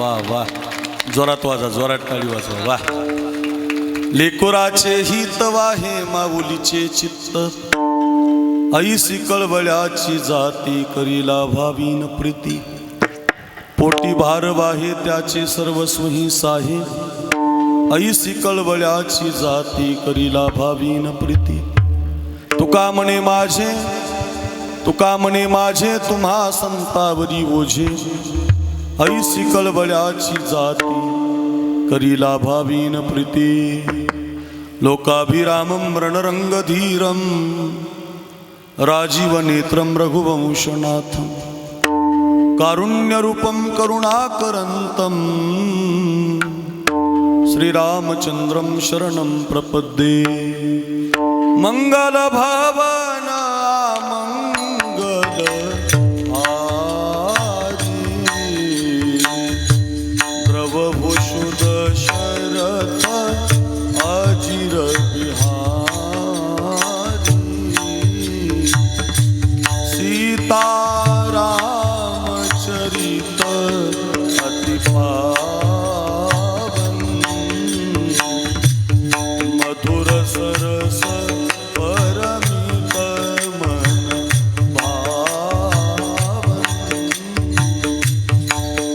वा वा, जोरात वाजा, जोरात टाळी वाजवा. वा. लेकुराचे हित वाहे माऊलीचे चित्त, ऐसी कळवळ्याची जाती करीला भावीन प्रीती. पोटी भार वाहे त्याचे सर्वस्व ही साहे, ऐसी कळवळ्याची जाती करीला भावीन प्रीती. तुका म्हणे माझे, तुका म्हणे माझे तुम्हा संतावरी ओझे, ऐसी कळवळ्याची जाती करीला भावीन प्रीती. लोकाभिरामं रणरंगधीरं राजीवनेत्रं रघुवंशनाथं, कारुण्यरूपं करुणाकरन्तं श्रीरामचन्द्रं शरणं प्रपद्ये. मंगलभावना मंगल आरी, द्रवभूषु दशरथ अजिर बिहारी. सीतारामचरित अति पावन, मधुर सरस परमित मन भावन.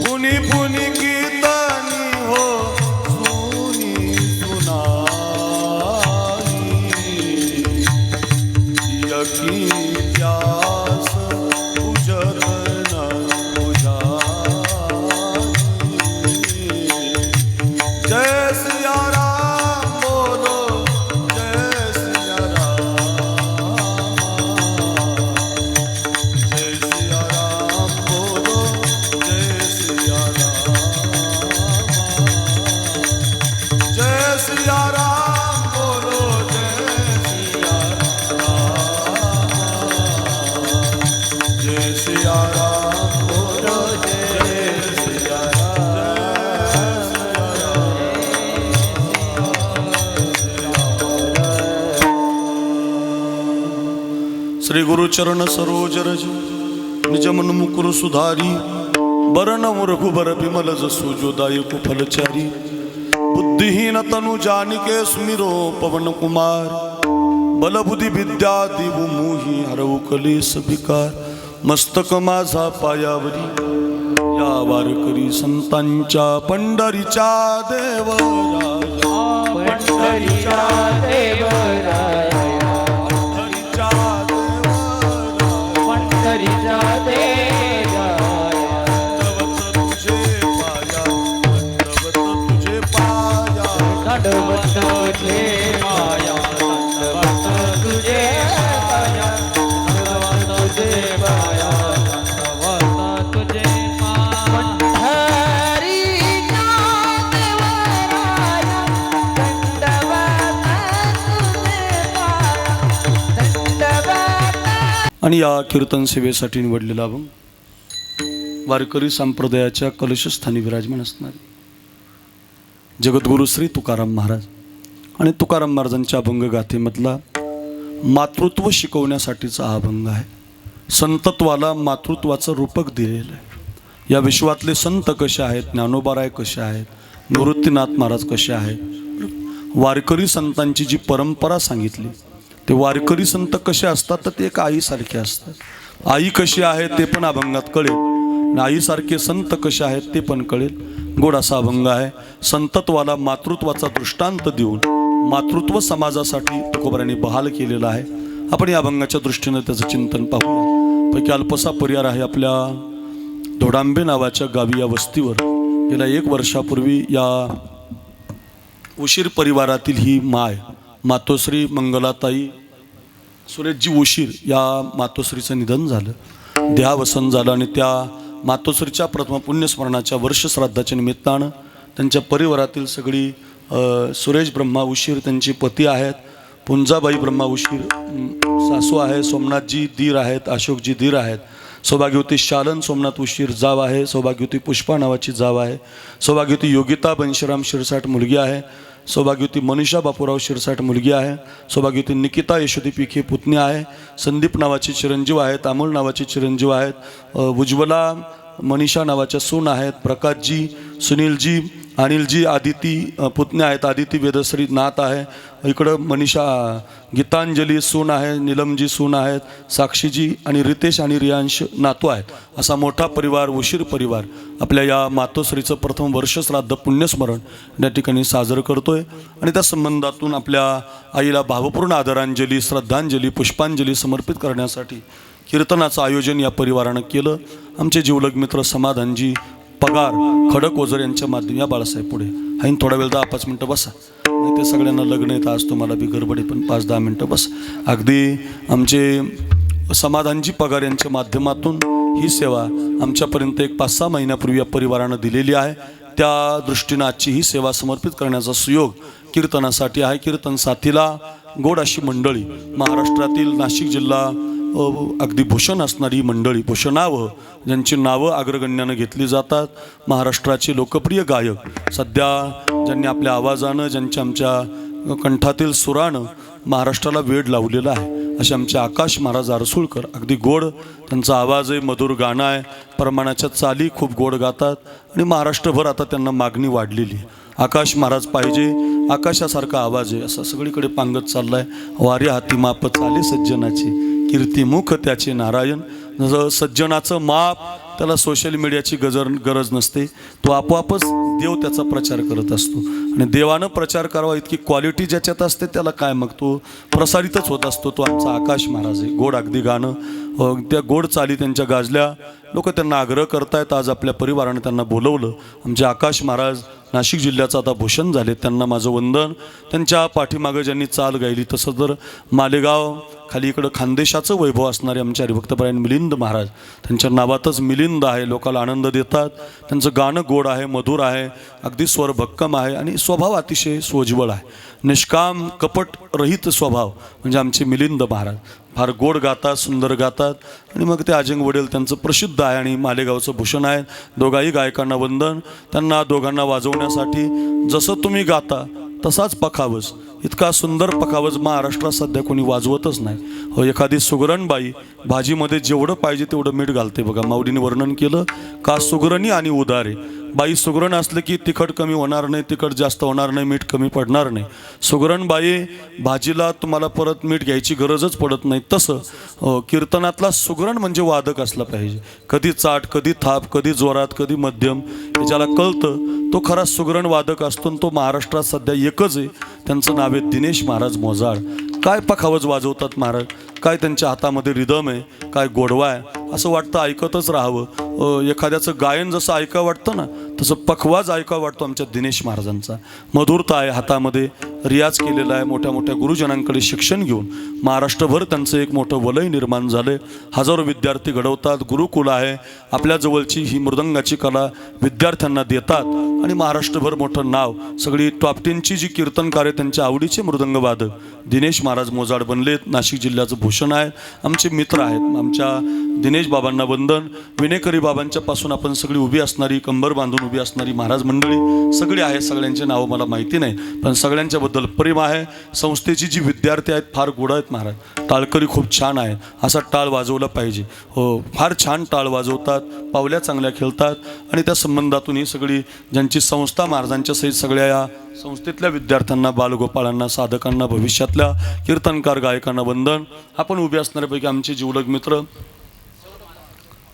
पुनि पुनि कीर्तनी हो सुनी सुनाई, यकी प्यास पूजत न बुझाई. जय सिया राम बोलो, जय सिया राम, जय सिया राम बोलो, जय सिया राम, जय सिया राम बोलो, जय सिया राम, जय सिया राम बोलो, जय सिया श्री गुरुचरण सरोज रज निज मन मुकुर सुधारी. बरनम रघुबर बिमल जसु जो दायक फलचारी. बुद्धिहीन तनु जानिके स्मिरो पवन कुमार. बल बुद्धि विद्या दिवु मोहि हरऊ कलेस विकार. मस्तक माझा पायावरी या वारकरी संतांच्या पंढरीच्या देवराया. पंढरीच्या देवराया, पंढरीच्या देवराया. दंडवत तुझे पाया, दंडवत तुझे पाया, दंडवत तुझे पाया, दंडवत तुझे पाया, दंडवत तुझे पाया. पंढरीच्या देवराया, दंडवत तुझे पाया, दंडवत. आणि या कीर्तन सेवेसाठी निवडलेला अभंग वारकरी संप्रदायाच्या कलशस्थानी विराजमान असणारे जगद्गुरु श्री तुकाराम महाराज आणि तुकाराम महाराजांच्या अभंग गाथेमधला मातृत्व शिकवण्यासाठीचा हा अभंग आहे. संतत्वाला मातृत्वाचं रूपक दिलेलं आहे. या विश्वातले संत कसे आहेत, ज्ञानोबाराय कसे आहेत, निवृत्तीनाथ महाराज कसे आहेत, वारकरी संतांची जी परंपरा सांगितली, ते वारकरी संत कसे असतात तर ते एक आईसारखे असतात. आई कशी आहे ते पण अभंगात कळेल, आईसारखे संत कसे आहेत ते पण कळेल. गोड असा अभंग आहे. संतत्वाला मातृत्वाचा दृष्टांत देऊन मातृत्व समाजासाठी तुकोबारांनी बहाल केलेला आहे. आपण या अभंगाच्या दृष्टीनं त्याचं चिंतन पाहूया. पैकी अल्पसा परिवार आहे आपल्या धोडांबे नावाच्या गावी या वस्तीवर. गेल्या 1 वर्षापूर्वी या उशीर परिवारातील ही माय मातोश्री मंगलाताई सुरेशजी उशीर या मातोश्रीचं निधन झालं, देहावसन झालं. आणि त्या मातोश्रीच्या प्रथम पुण्यस्मरणाच्या वर्षश्राद्धाच्या निमित्तानं त्यांच्या परिवारातील सगळी सुरेश ब्रह्मा उशीर त्यांचे पती आहेत, पुंजाबाई ब्रह्मा उशीर सासू आहे, सोमनाथजी दीर आहेत, अशोकजी दीर आहेत, सौभाग्यवती शालन सोमनाथ उशीर जाव आहे, सौभाग्यवती पुष्पा नावाची जाव आहे, सौभाग्यवती योगिता बनशीराम शिरसाट मुलगी आहे, सौभाग्यवती मनीषा बापूराव शिरसाट मुलगी आहे, सौभाग्यवती निकिता यशोदी पिखे पुतणी आहे, संदीप नावाचे चिरंजीव आहेत, अमोल नावाचे चिरंजीव आहेत, उज्ज्वला मनीषा नावाच्या सून आहेत, प्रकाशजी सुनीलजी, अनिलजी, आदिती पुतण्या आहेत, आदिती वेदश्री नात आहे, इकडं मनीषा गीतांजली सून आहे, नीलमजी सून आहेत, साक्षीजी आणि रितेश आणि रियांश नातू आहेत. असा मोठा परिवार, उशीर परिवार आपल्या या मातोश्रीचं प्रथम वर्षश्राद्ध पुण्यस्मरण या ठिकाणी साजरं करतोय. आणि त्या संबंधातून आपल्या आईला भावपूर्ण आदरांजली, श्रद्धांजली, पुष्पांजली समर्पित करण्यासाठी कीर्तनाचं आयोजन या परिवारानं केलं. आमचे जीवलग मित्र समाधानजी पगार खडक ओझर यांच्या माध्यम या बाळासाहेब पुढे हाईन थोडा वेळ 10-5 मिनटं बसा. नाही ते सगळ्यांना लग्न येतं, आज तुम्हाला बी गडबडी, पण 5-10 मिनटं बस. अगदी आमचे समाधानजी पगार यांच्या माध्यमातून ही सेवा आमच्यापर्यंत एक 5-6 महिन्यापूर्वी या परिवारानं दिलेली आहे. त्या दृष्टीनं आजची ही सेवा समर्पित करण्याचा सुयोग कीर्तनासाठी आहे. कीर्तन साथीला गोड अशी मंडळी, महाराष्ट्रातील नाशिक जिल्हा अगदी भूषण असणारी मंडळी, भूषणावह ज्यांची नावं अग्रगण्यानं घेतली जातात, महाराष्ट्राचे लोकप्रिय गायक, सध्या ज्यांनी आपल्या आवाजानं, ज्यांच्या आमच्या कंठातील सुरानं महाराष्ट्राला वेड लावलेला आहे, असे आमचे आकाश महाराज आरसूळकर. अगदी गोड त्यांचा आवाज आहे, मधुर गाणं आहे, प्रमाणाच्या चाली खूप गोड गातात आणि महाराष्ट्रभर आता त्यांना मागणी वाढलेली आहे. आकाश महाराज पाहिजे, आकाशासारखा आवाज आहे, असं सगळीकडे पांगत चालला आहे. वारे हाती माप चाले सज्जनाचे, कीर्तिमुख त्याचे नारायण. जसं सज्जनाचं माप, त्याला सोशल मीडियाची गरज नसते, तो आपोआपच देव त्याचा प्रचार करत असतो. आणि देवानं प्रचार करावा इतकी क्वालिटी ज्याच्यात असते त्याला काय, मग तो प्रसारितच होत असतो. तो आमचा आकाश महाराज आहे. गोड अगदी गाणं, त्या गोड चाली त्यांच्या गाजल्या, लोक त्यांना आग्रह करतायत. आज आपल्या परिवारानं त्यांना बोलवलं. आमचे आकाश महाराज नाशिक जिल्ह्याचं आता भूषण झाले, त्यांना माझं वंदन. त्यांच्या पाठीमागं ज्यांनी चाल गायली, तसं तर मालेगाव खाली इकडं खानदेशाचं वैभव असणारे आमचे हरिभक्तपरायण मिलिंद महाराज, त्यांच्या नावातच मिलिंद आहे, लोकांना आनंद देतात. त्यांचं गाणं गोड आहे, मधुर आहे, अगदी स्वर भक्कम आहे आणि स्वभाव अतिशय सोज्वळ आहे. निष्काम कपट रहित स्वभाव म्हणजे आमचे मिलिंद महाराज. फार गोड गातात, सुंदर गातात. आणि मग ते अजंग वडील त्यांचं प्रसिद्ध आहे आणि मालेगावचं भूषण आहे. दोघाही गायकांना वंदन. त्यांना दोघांना वाजवण्यासाठी जसं तुम्ही गाता तसाच पखावज, इतका सुंदर पखावज महाराष्ट्रात सध्या कोणी वाजवतच नाही. हो, एखादी सुगरणबाई भाजीमध्ये जेवढं पाहिजे तेवढं मीठ घालते बघा. माऊलीने वर्णन केलं का सुगरणी आणि उदारे. बाई सुगरण असलं की तिखट कमी होणार नाही, तिखट जास्त होणार नाही, मीठ कमी पडणार नाही. सुगरणबाई भाजीला तुम्हाला परत मीठ घ्यायची गरजच पडत नाही. तसं कीर्तनातला सुगरण म्हणजे वादक असला पाहिजे. कधी चाट, कधी थाप, कधी जोरात, कधी मध्यम, हे ज्याला कळतं तो खरा सुगरण वादक असतो. तो महाराष्ट्रात सध्या एकच आहे, त्यांचं नाव आहे दिनेश महाराज मोजाळ. काय पखावज वाजवतात महाराज, काय त्यांच्या हातामध्ये रिदम आहे, काय गोडवा आहे, असं वाटतं ऐकतच राहावं. एखाद्याचं गायन जसं ऐकावं वाटतं ना, तसं पखवाज ऐकावं वाटतो आमच्या दिनेश महाराजांचा. मधुरता आहे, हातामध्ये रियाज केलेला आहे, मोठ्या मोठ्या गुरुजनांकडे शिक्षण घेऊन महाराष्ट्रभर त्यांचं एक मोठं वलय निर्माण झालं. हजारो विद्यार्थी घडवतात, गुरुकुल आहे, आपल्या जवळची ही मृदंगाची कला विद्यार्थ्यांना देतात आणि महाराष्ट्रभर मोठं नाव. सगळी टॉप 10ची जी कीर्तनकार आहे त्यांच्या आवडीचे मृदंगवादक दिनेश महाराज मोजाड बनलेत. नाशिक जिल्ह्याचं भूषण आहे, आमचे मित्र आहेत. आमच्या दिनेश बाबांना वंदन. विनेकरी बाबांच्या पासून आपण सगळी उभी असणारी, कंबर बांधून उभी असणारी महाराज मंडळी सगळी आहे. सगळ्यांचे नावं मला माहिती नाही, पण सगळ्यांच्याबद्दल प्रेम आहे. संस्थेची जी विद्यार्थी आहेत फार गोड आहेत महाराज. टाळकरी खूप छान आहे, असा टाळ वाजवला पाहिजे. हो, फार छान टाळ वाजवतात, पावल्या चांगल्या खेळतात. आणि त्या संबंधातून ही सगळी ज्यांची संस्था महाराजांच्या सहित सगळ्या या संस्थेतल्या विद्यार्थ्यांना, बालगोपाळांना, साधकांना, भविष्यातल्या कीर्तनकार गायकांना वंदन. आपण उभे असणाऱ्यापैकी आमचे जीवलग मित्र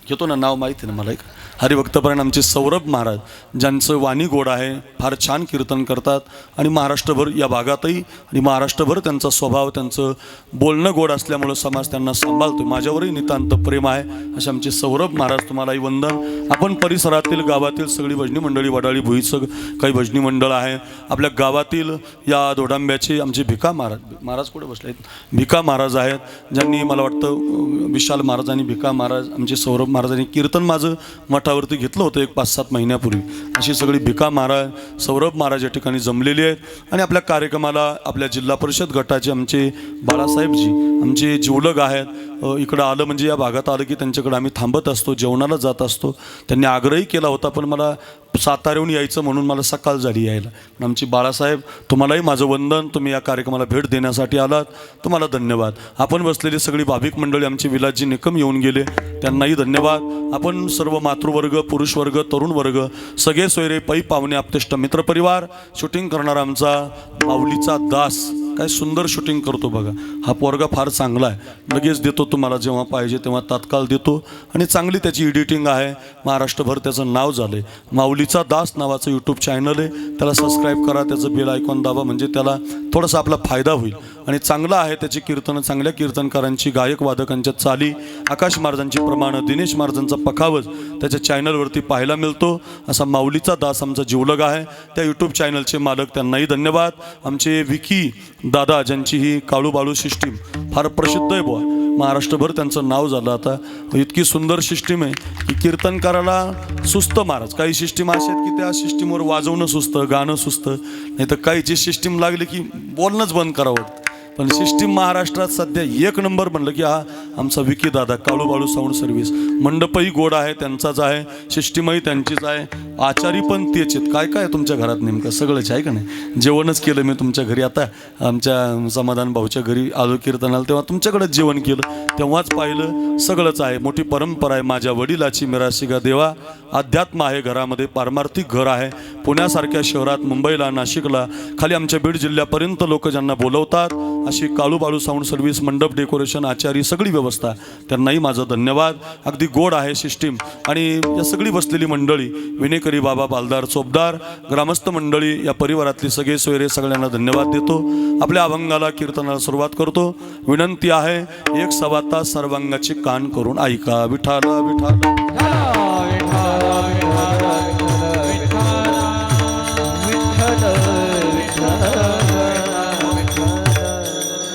घेतो ना, नाव माहिती ना मला, एक हरिभक्तपरायण आमचे सौरभ महाराज, ज्यांचं वाणी गोड आहे, फार छान कीर्तन करतात आणि महाराष्ट्रभर या भागातही आणि महाराष्ट्रभर त्यांचा स्वभाव, त्यांचं बोलणं गोड असल्यामुळं समाज त्यांना सांभाळतो. माझ्यावरही नितांत प्रेम आहे असे आमचे सौरभ महाराज, तुम्हालाही वंदन. आपण परिसरातील गावातील सगळी भजनी मंडळी, वडाळी भुईचं काही भजनी मंडळ आहे, आपल्या गावातील या दोडांब्याचे आमचे भिका महाराज कुठे बसले आहेत, भिका महाराज आहेत, ज्यांनी मला वाटतं विशाल महाराज आणि भिका महाराज, आमचे सौरभ महाराजांनी कीर्तन माझं मठावरती घेतलं होतं एक 5-7 महिन्यापूर्वी. अशी सगळी भिका महाराज, सौरभ महाराज या ठिकाणी जमलेली आहेत. आणि आपल्या कार्यक्रमाला आपल्या जिल्हा परिषद गटाचे आमचे बाळासाहेबजी आमचे जीवलग आहेत. इकडं आलं म्हणजे या भागात आलं की त्यांच्याकडे आम्ही थांबत असतो, जेवणाला जात असतो. त्यांनी आग्रही केला होता, पण मला साताऱ्याहून यायचं म्हणून मला सकाळ झाली यायला. पण आमची बाळासाहेब, तुम्हालाही माझं वंदन, तुम्ही या कार्यक्रमाला भेट देण्यासाठी आलात, तुम्हाला धन्यवाद. आपण बसलेली सगळी भाविक मंडळी, आमचे विलासजी निकम येऊन गेले, त्यांनाही धन्यवाद. आपण सर्व मातृवर्ग, पुरुष वर्ग, तरुण वर्ग, सगळे सोयरे, पै पाहुणे, आपतेष्ट मित्रपरिवार, शूटिंग करणारा आमचा माऊलीचा दास, काय सुंदर शूटिंग करतो बघा. हा पोरगा फार चांगला आहे, लगेच देतो तुम्हाला, जेव्हा पाहिजे तेव्हा तात्काळ देतो. आणि चांगली त्याची एडिटिंग आहे, महाराष्ट्रभर त्याचं नाव झालं आहे. माऊलीचा दास नावाचं यूट्यूब चॅनल आहे, त्याला सबस्क्राईब करा, त्याचं बेल आयकॉन दाबा, म्हणजे त्याला थोडासा आपला फायदा होईल. आणि चांगलं आहे त्याची कीर्तनं, चांगल्या कीर्तनकारांची, गायक वादकांच्या चाली, आकाश महाराजांची प्रमाणं, दिनेश महाराजांचा पखावज त्याच्या चॅनलवरती पाहायला मिळतो. असा माऊलीचा दास आमचा जीवलग आहे. त्या यूट्यूब चॅनलचे मालक, त्यांनाही धन्यवाद. आमचे विकी दादा, ज्यांची ही काळू बाळू सिस्टीम फार प्रसिद्ध आहे बुवा, महाराष्ट्रभर त्यांचं नाव झालं. आता इतकी सुंदर सिस्टीम आहे की कीर्तनकाराला सुस्त महाराज. काही सिस्टीम अशा आहेत की त्या सिस्टीमवर वाजवणं सुचतं, गाणं सुचतं, नाही तर काहीची सिस्टीम लागली की बोलणंच बंद करावं वाटतं. पण सिस्टीम महाराष्ट्रात सध्या एक नंबर म्हणलं की हा आमचा विकी दादा, काळू बाळू साऊंड सर्व्हिस. मंडपही गोड आहे, त्यांचाच आहे, सिस्टीमही त्यांचीच आहे, आचारी पण तेच आहेत. काय काय तुमच्या घरात नेमकं सगळंच आहे का नाही? जेवणच केलं मी तुमच्या घरी, आता आमच्या समाधान भाऊच्या घरी आलो कीर्तनाला, तेव्हा तुमच्याकडेच जेवण केलं, तेव्हाच पाहिलं सगळंच आहे. मोठी परंपरा आहे. माझ्या वडिलाची मिराशिगा देवा, अध्यात्म आहे घरामध्ये, पारमार्थिक घर आहे. पुण्यासारख्या शहरात, मुंबईला, नाशिकला, खाली आमच्या बीड जिल्ह्यापर्यंत लोक ज्यांना बोलवतात, अशी काळू बाळू साऊंड सर्व्हिस, मंडप डेकोरेशन, आचारी, सगळी व्यवस्था, त्यांनाही माझं धन्यवाद. अगदी गोड आहे सिस्टीम. आणि या सगळी बसलेली मंडळी, विनेकरी बाबा, बालदार, चोपदार, ग्रामस्थ मंडळी, या परिवारातली सगळे सोयरे, सगळ्यांना धन्यवाद देतो. आपल्या अभंगाला, कीर्तनाला सुरुवात करतो. विनंती आहे, 1 तास सर्वांगाचे कान करून ऐका. विठाला विठाला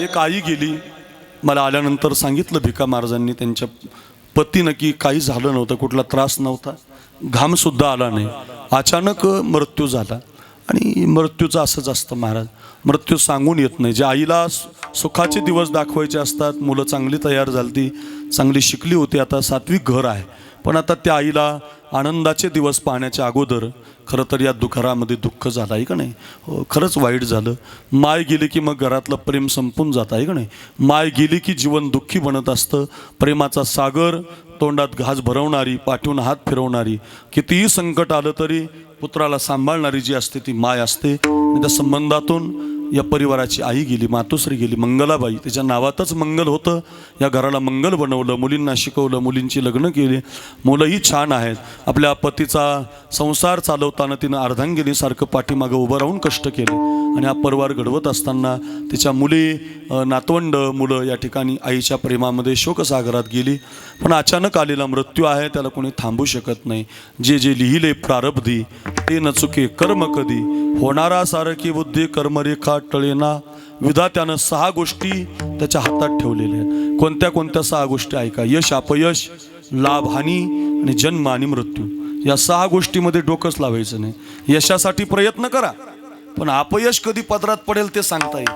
एक आई गेली. मला आल्यानंतर सांगितलं भिका महाराजांनी, त्यांच्या पतीनं की काही झालं नव्हतं, कुठला त्रास नव्हता, घामसुद्धा आला नाही, अचानक मृत्यू झाला. आणि मृत्यूचं असंच असतं महाराज, मृत्यू सांगून येत नाही. जे आईला सुखाचे दिवस दाखवायचे असतात, मुलं चांगली तयार झाली, चांगली शिकली होती, आता 7वी घर आहे, पण आता त्या आईला आनंदाचे दिवस पाहण्याच्या अगोदर खरं तर या घरामध्ये दुःख झालं आहे का नाही? खरंच वाईट झालं. माय गेली की मग घरातलं प्रेम संपून जातं आहे का नाही? माय गेली की जीवन दुःखी बनत असतं. प्रेमाचा सागर, तोंडात घास भरवणारी, पाठवून हात फिरवणारी, कितीही संकट आलं तरी पुत्राला सांभाळणारी जी असते ती माय असते. त्या संबंधातून या परिवाराची आई गेली, मातोश्री गेली, मंगलाबाई. तिच्या नावातच मंगल होतं. या घराला मंगल बनवलं, मुलींना शिकवलं, मुलींची लग्न केली, मुलंही छान आहेत. आपल्या पतीचा संसार चालवताना तिनं अर्धांगिनीसारखं पाठीमागं उभं राहून कष्ट केले. आणि हा परिवार घडवत असताना तिच्या मुली, नातवंड, मुलं या ठिकाणी आईच्या प्रेमामध्ये शोकसागरात गेली. पण अचानक आलेला मृत्यू आहे, त्याला कोणी थांबू शकत नाही. जे जे लिहिले प्रारब्धी, ते न चुके कर्म कधी, होणारा सारखी बुद्धी कर्मरेखा टळेना. विधात्यानं 6 गोष्टी त्याच्या हातात ठेवलेल्या आहेत. कोणत्या कोणत्या 6 गोष्टी ऐका. यश, अपयश, लाभ, हानी आणि जन्म आणि मृत्यू. या 6 गोष्टीमध्ये डोकंच लावायचं नाही. यशासाठी प्रयत्न करा, पण अपयश कधी पदरात पडेल ते सांगता येईल.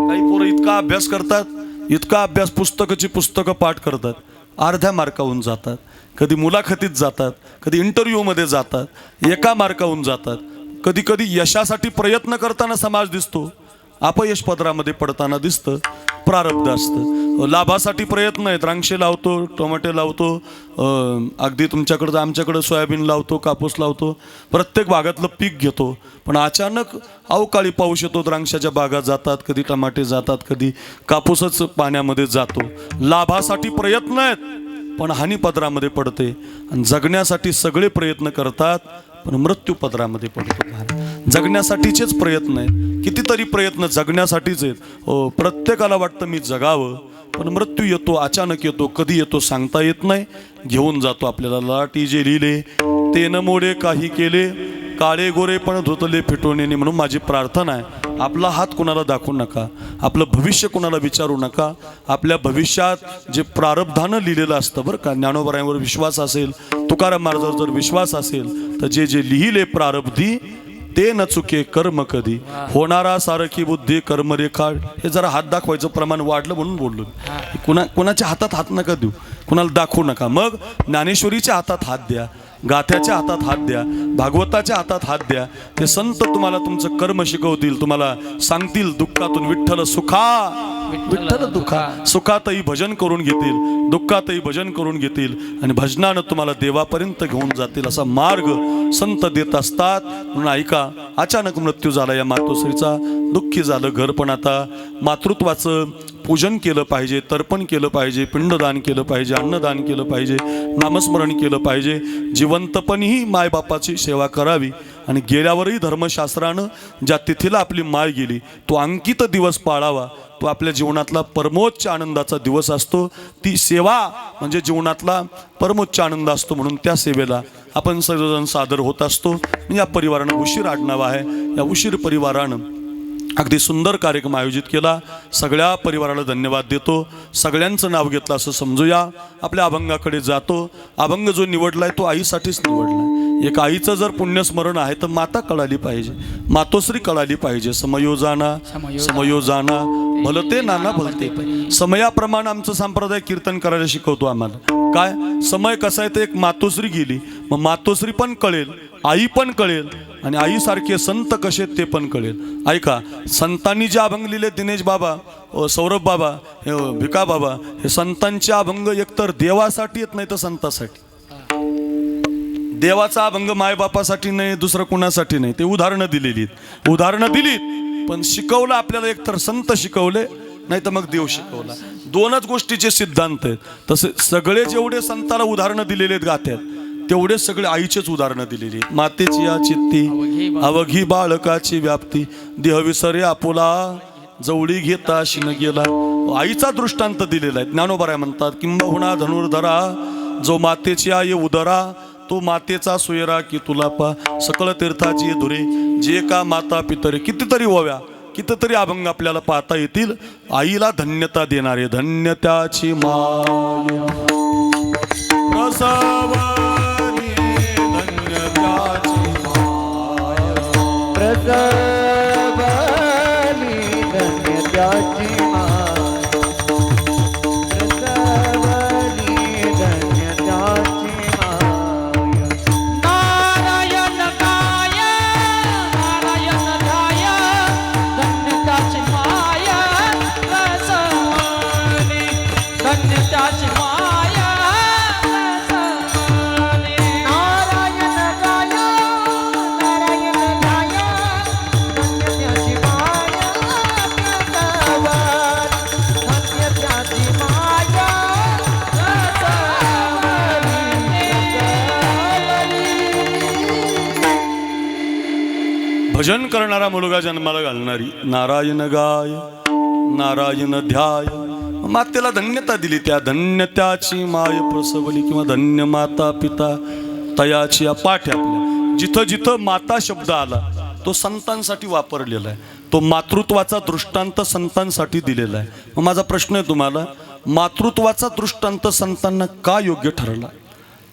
काही पोरं इतका अभ्यास करतात, इतका अभ्यास, पुस्तकाची पुस्तकं पाठ करतात, अर्ध्या मार्काहून जातात. कधी मुलाखतीत जातात, कधी इंटरव्ह्यूमध्ये जातात, 1 मार्काहून जातात. कधी कधी यशासाठी प्रयत्न करताना समाज दिसतो, अपयश पदरामध्ये पडताना दिसतं. प्रारब्ध असतं. लाभासाठी प्रयत्न आहेत, रांगशे लावतो, टोमॅटो लावतो, अगदी तुमच्याकडं आमच्याकडं सोयाबीन लावतो, कापूस लावतो, प्रत्येक भागातलं पीक घेतो. पण अचानक अवकाळी पाऊस येतो, द्राक्षाच्या बागा जातात, कधी टमाटे जातात, कधी कापूसच पाण्यामध्ये जातो. लाभासाठी प्रयत्न आहेत, पण हानी पदरामध्ये पडते. आणि जगण्यासाठी सगळे प्रयत्न करतात, पण मृत्यू पदरामध्ये पडतो. जगण्यासाठीचेच प्रयत्न आहेत, कितीतरी प्रयत्न जगण्यासाठीच आहेत. प्रत्येकाला वाटतं मी जगावं, पण मृत्यू येतो, अचानक येतो, कधी येतो सांगता येत नाही, घेऊन जातो आपल्याला. लाटी जे लिहिले ते न मोडे काही केले, काळे गोरे पण धुतले फिटवणे. म्हणून माझी प्रार्थना आहे, आपला हात कोणाला दाखवू नका, आपलं भविष्य कोणाला विचारू नका. आपल्या भविष्यात जे प्रारब्धानं लिहिलेलं असतं बरं का, ज्ञानोबारायांवर विश्वास असेल, तुकाराम महाराजांवर जर विश्वास असेल, तर जे जे लिहिले प्रारब्धी ते न चुके कर्म कधी, होणारा सारखी बुद्धी कर्म रेखा. हे जरा हात दाखवायचं प्रमाण वाढलं म्हणून बोललो. कुणाच्या हातात हात नका देऊ, कुणाला दाखवू नका. मग ज्ञानेश्वरीच्या हातात हात द्या, गाथ्याच्या हातात हात द्या, भागवताच्या हातात हात द्या. ते संत तुम्हाला तुमचं कर्म शिकवतील, तुम्हाला सांगतील दुःखातून विठ्ठल सुखा, विठ्ठल दुःखा. सुखातही भजन करून घेतील, दुःखातही भजन करून घेतील आणि भजनानं तुम्हाला देवापर्यंत घेऊन जातील असा मार्ग संत देत असतात. म्हणून ऐका, अचानक मृत्यू झाला या मातोश्रीचा, दुःखी झालं घर. पण आता मातृत्वाचं पूजन केलं पाहिजे, तर्पण केलं पाहिजे, पिंडदान केलं पाहिजे, अन्नदान केलं पाहिजे, नामस्मरण केलं पाहिजे. जिवंतपणीही मायबापाची सेवा करावी आणि गेल्यावरही धर्मशास्त्रानं ज्या तिथीला आपली माय गेली तो अंकित दिवस पाळावा. तो आपल्या जीवनातला परमोच्च आनंदाचा दिवस असतो. ती सेवा म्हणजे जीवनातला परमोच्च आनंद असतो. म्हणून त्या सेवेला आपण सर्वजण सादर होत असतो. या परिवारानं उशीर आडनाव आहे, या उशीर परिवारानं अगदी सुंदर कार्यक्रम आयोजित केला. सगळ्या परिवाराला धन्यवाद देतो. सगळ्यांचं नाव घेतलं असं समजूया. आपल्या अभंगाकडे जातो. अभंग जो निवडलाय तो आईसाठीच निवडलाय. एक आईचं जर पुण्यस्मरण आहे तर माता कळाली पाहिजे, मातोश्री कळाली पाहिजे. समयोजाना समयोजाना भलते नाना भलते. समयाप्रमाणे आमचं संप्रदाय कीर्तन करायला शिकवतो आम्हाला. काय समय कसा आहे, तर एक मातोश्री गेली, मग मातोश्री पण कळेल, आई पण कळेल आणि आईसारखे संत कसे ते पण कळेल. ऐका, संतांनी जे अभंग लिहिले, दिनेश बाबा, सौरभ बाबा, भिका बाबा, हे संतांचे अभंग एकतर देवासाठी येत नाही तर संतासाठी. देवाचा अभंग मायबापासाठी नाही, दुसरं कुणासाठी नाही. ते उदाहरणं दिलेली आहेत, उदाहरणं दिलीत, पण शिकवलं आपल्याला एकतर संत शिकवले नाही तर मग देव शिकवला. दोनच गोष्टीचे सिद्धांत आहेत. तसे सगळे जेवढे संताला उदाहरणं दिलेले आहेत गाथ्यात, तेवढे सगळे आईचेच उदाहरणं दिलेली आहेत. मातेची या चित्ती अवघी बाळकाची व्याप्ती, देह विसरे आपुला जवळी घेता शिन गेला. आईचा दृष्टांत दिलेला आहे. ज्ञानोबराय म्हणतात, किंबहुना धनुर्धरा जो मातेची आई उदरा, तो मातेचा सोयरा की तुला पा सकळ तीर्थाची धुरे, जे का माता पितरे. कितीतरी ओव्या, कितीतरी अभंग आपल्याला पाहता येतील. आईला धन्यता देणारे, धन्य त्याची माय प्रसवनी, धन्य त्याची माय प्रसवनी, धन्य त्याची माय प्रसवनी, धन्य त्याची माय. नारायण गाय, नारायण गाय, धन्य त्याची माय प्रसवनी, धन्य त्याची माय प्रसवनी. नारायण गाय, नारायण गाय, धन्य त्याची माय प्रसवनी, धन्य त्याची माय प्रसवनी. भजन करणारा मुलगा जन्माला घालणारी नारायण गाय, नारायण ध्याय. मातेला धन्यता दिली, त्या धन्य त्याची माय प्रसवली, किंवा धन्य माता पिता तयाची. या पाठ आहे आपल्या. जिथं जिथं माता शब्द आला तो संतांसाठी वापरलेला आहे. तो मातृत्वाचा दृष्टांत संतांसाठी दिलेला आहे. मग माझा प्रश्न आहे तुम्हाला, मातृत्वाचा दृष्टांत संतांना का योग्य ठरला,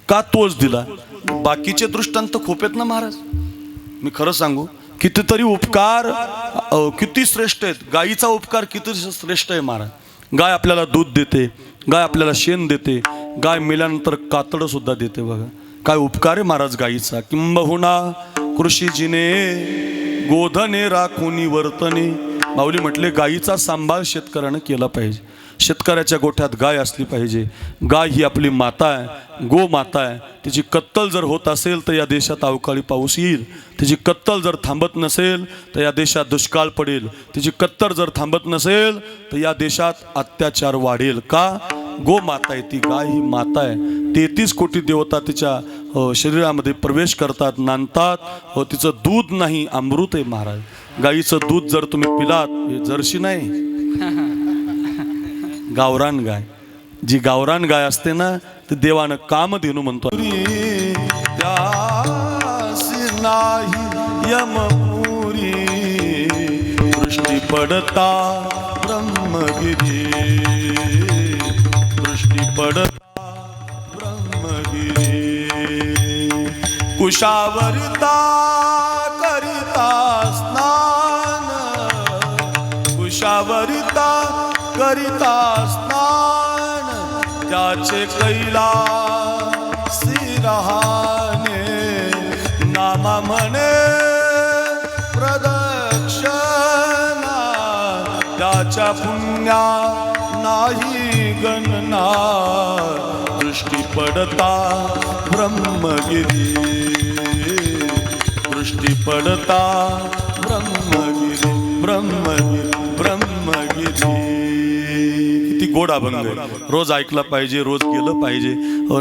का तोच दिला? बाकीचे दृष्टांत खूप आहेत ना महाराज. मी खरं सांगू, कितीतरी उपकार किती श्रेष्ठ आहेत. गायीचा उपकार किती श्रेष्ठ आहे महाराज. गाय आपल्याला दूध देते, गाय आपल्याला शेण देते, गाय मेल्यानंतर कातडं सुद्धा देते. बघा काय उपकार आहे महाराज गायीचा. किंबहुना कृषीजीने गोधने राखुनी वर्तने. माऊली म्हटले, गायीचा सांभाळ शेतकऱ्यानं केला पाहिजे. शेतकऱ्याच्या गोठ्यात गाय असली पाहिजे. गाय ही आपली माता आहे, गो माता आहे. तिची कत्तल जर होत असेल तर या देशात अवकाळी पाऊस येईल. तिची कत्तल जर थांबत नसेल तर या देशात दुष्काळ पडेल. तिची कत्तल जर थांबत नसेल तर या देशात अत्याचार वाढेल. का? गो माता आहे ती. गाय ही माता आहे. 33 कोटी देवता तिच्या शरीरामध्ये प्रवेश करतात, नांदतात. तिचं दूध नाही, अमृत आहे महाराज. गाईचं दूध जर तुम्ही पिलात, हे जर्सी नाही, गावरान गाय. जी गावरान गाय असते ना, ते देवानं कामधेनू म्हणतो. नाही यमपुरी दृष्टी पडता ब्रह्मगिरी, दृष्टी पडता ब्रह्मगिरी. कुशावरता करिता स्नान कुशावरिता करिता स्नान त्याचे कैलासी रहाणे नामा म्हणे प्रदक्षिणा त्याच्या पुण्या नाही गणना दृष्टी पडता ब्रह्मगिरी दृष्टी पडता ब्रह्मगिरी ब्रह्मगिरी ब्रह्मगिरी. किती गोड अभंग आहे. रोज ऐकला पाहिजे, रोज गेलं पाहिजे,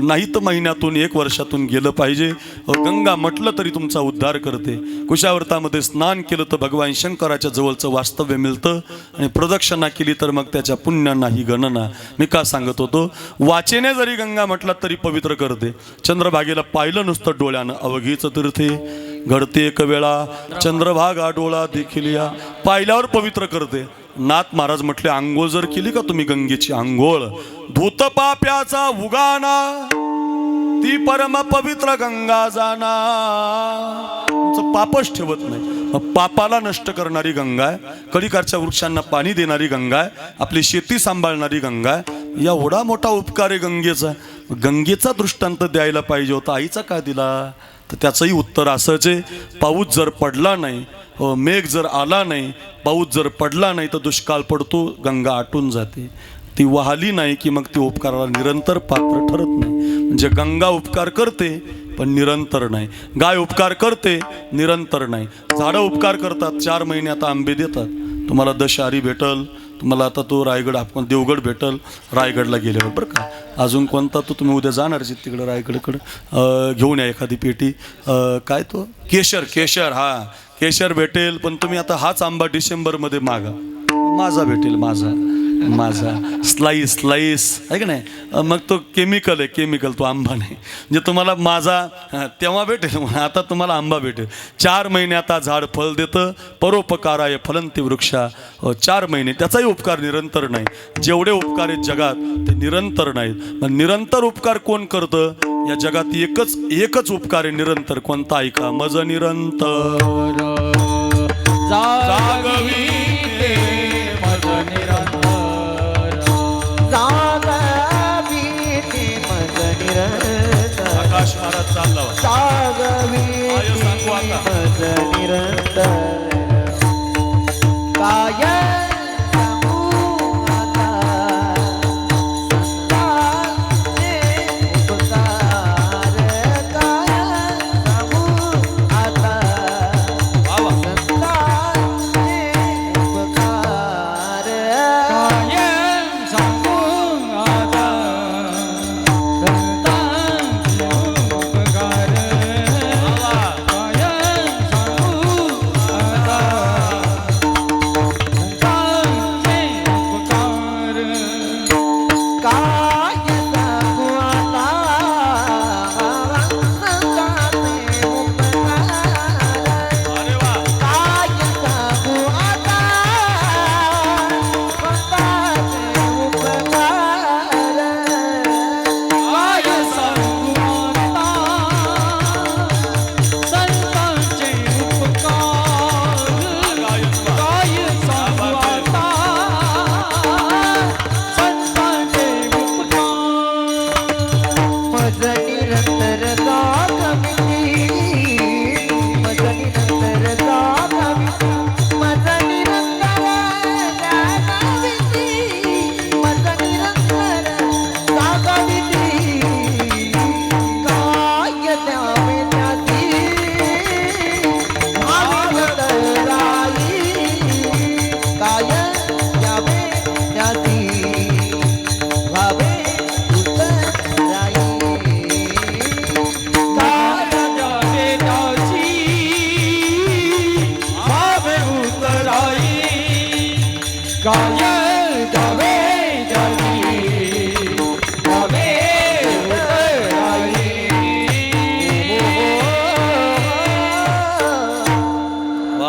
नाही तर महिन्यातून 1 वर्षातून गेलं पाहिजे. गंगा म्हटलं तरी तुमचा उद्धार करते. कुशावर्तामध्ये स्नान केलं तर भगवान शंकराच्या जवळचं वास्तव्य मिळतं आणि प्रदक्षिणा केली तर मग त्याच्या पुण्यांनाही गणना. मी का सांगत होतो, वाचेने जरी गंगा म्हटला तरी पवित्र करते. चंद्रभागेला पाहिलं नुसतं डोळ्यानं अवघीच तीर्थे घडते एक वेळा चंद्रभागा डोळा देखील या पाहिल्यावर पवित्र करते. नाथ महाराज म्हटले, आंघोळ जर केली का तुम्ही गंगेची आंघोळ, धूत पाप्याचा उगाना ती परम पवित्र गंगा जाना. तुमचं पापच ठेवत नाही. मग पापाला नष्ट करणारी गंगा आहे, कलिकारच्या वृक्षांना पाणी देणारी गंगा आहे, आपली शेती सांभाळणारी गंगा आहे. एवढा मोठा उपकार आहे गंगेचा. गंगेचा दृष्टांत द्यायला पाहिजे होता, आईचा का दिला? तर त्याचंही उत्तर असंच आहे. पाऊस जर पडला नाही, मेघ जर आला नाही, पाऊस जर पडला नाही तर दुष्काळ पडतो, गंगा आटून जाते. ती वाहली नाही की मग ती उपकाराला निरंतर पात्र ठरत नाही. म्हणजे गंगा उपकार करते पण निरंतर नाही. गाय उपकार करते, निरंतर नाही. झाडं उपकार करतात, 4 महिन्यात आंबे देतात. तुम्हाला दशहरी भेटल, तुम्हाला आता तो रायगड, आपण देवगड भेटल रायगडला गेल्यावर, बरं का. अजून कोणता तो तुम्ही उद्या जाणारच तिकडं रायगडकडं, घेऊन या एखादी पेटी. काय तो केशर, केशर, हा केशर भेटेल. पण तुम्ही आता हाच आंबा डिसेंबरमध्ये मागा, माझा भेटेल, माझा माझा स्लाईस स्लाईस आहे का नाही. मग तो केमिकल आहे, केमिकल, तो आंबा नाही. म्हणजे तुम्हाला माझा तेव्हा भेटेल, आता तुम्हाला आंबा भेटेल. 4 महिने आता झाड फळ देतं. परोपकाराय फलंती वृक्षा. 4 महिने, त्याचाही उपकार निरंतर नाही. जेवढे उपकार आहेत जगात ते निरंतर नाहीत. मग निरंतर उपकार कोण करतं या जगात? एकच उपकार आहे निरंतर. कोणता? ऐका, मज निरंतर जागवी मज निरंतर जागवी मज निरंतर. आकाश महाराज चालला जागवी मज निरंतर. काय सांगू आता संतांचे उपकार. काय सांगू आता संतांचे उपकार. काय सांगू आता संतांचे उपकार.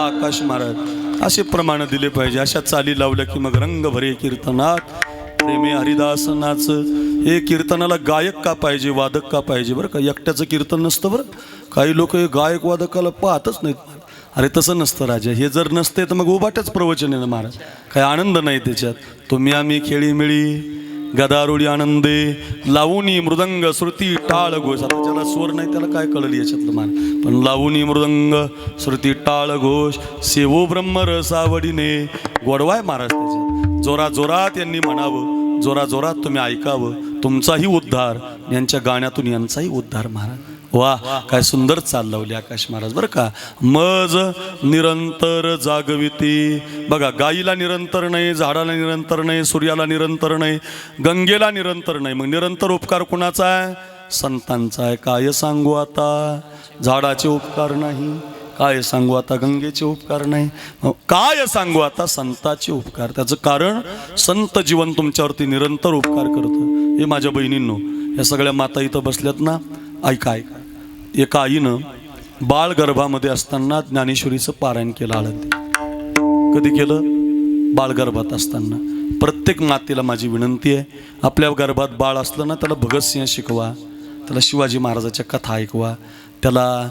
आकाश महाराज असे प्रमाण दिले पाहिजे. अशा चाली लावल्या की मग रंग भरे कीर्तनात प्रेमे हरिदासनाच. हे कीर्तनाला गायक का पाहिजे, वादक का पाहिजे, बरं का. एकट्याचं कीर्तन नसतं बरं. काही लोक हे गायक वादकाला पाहतच नाहीत. अरे तसं नसतं राजा, हे जर नसते तर मग उभाट्याच प्रवचन आहे ना महाराज, काही आनंद नाही त्याच्यात. तुम्ही आम्ही खेळीमिळी गदारुडी आनंदे लावूनी मृदंग श्रुती टाळ घोष. आता ज्याला स्वर नाही त्याला काय कळलं याच्यातलं महाराज, पण लावूनी मृदंग श्रुती टाळ घोष सेवो ब्रह्मरस आवडीने गोडवाय महाराज त्याच्यात. जोराजोरात यांनी म्हणावं, जोराजोरात तुम्ही ऐकावं, तुमचाही उद्धार, यांच्या गाण्यातून यांचाही उद्धार महाराज. वा काय सुंदर चाल लावली आकाश महाराज बरं का. मज निरंतर जागविती. बघा, गाईला निरंतर नाही, झाडाला निरंतर नाही, सूर्याला निरंतर नाही, गंगेला निरंतर नाही, मग निरंतर उपकार कुणाचा आहे? संतांचा आहे. काय सांगू आता, झाडाचे उपकार नाही, काय सांगू आता गंगेचे उपकार नाही, काय सांगू आता संताचे उपकार. त्याचं कारण संत जीवन तुमच्यावरती निरंतर उपकार करतं. हे माझ्या बहिणींनो, या सगळ्या माता इथं बसल्यात ना, ऐका ऐका. एका आईनं बाळ गर्भामध्ये असताना ज्ञानेश्वरीचं पारायण केलं आळंदी. कधी केलं? बाळ गर्भात असताना. प्रत्येक मातेला माझी विनंती आहे, आपल्या गर्भात बाळ असलं ना, त्याला भगतसिंह शिकवा, त्याला शिवाजी महाराजाच्या कथा ऐकवा, त्याला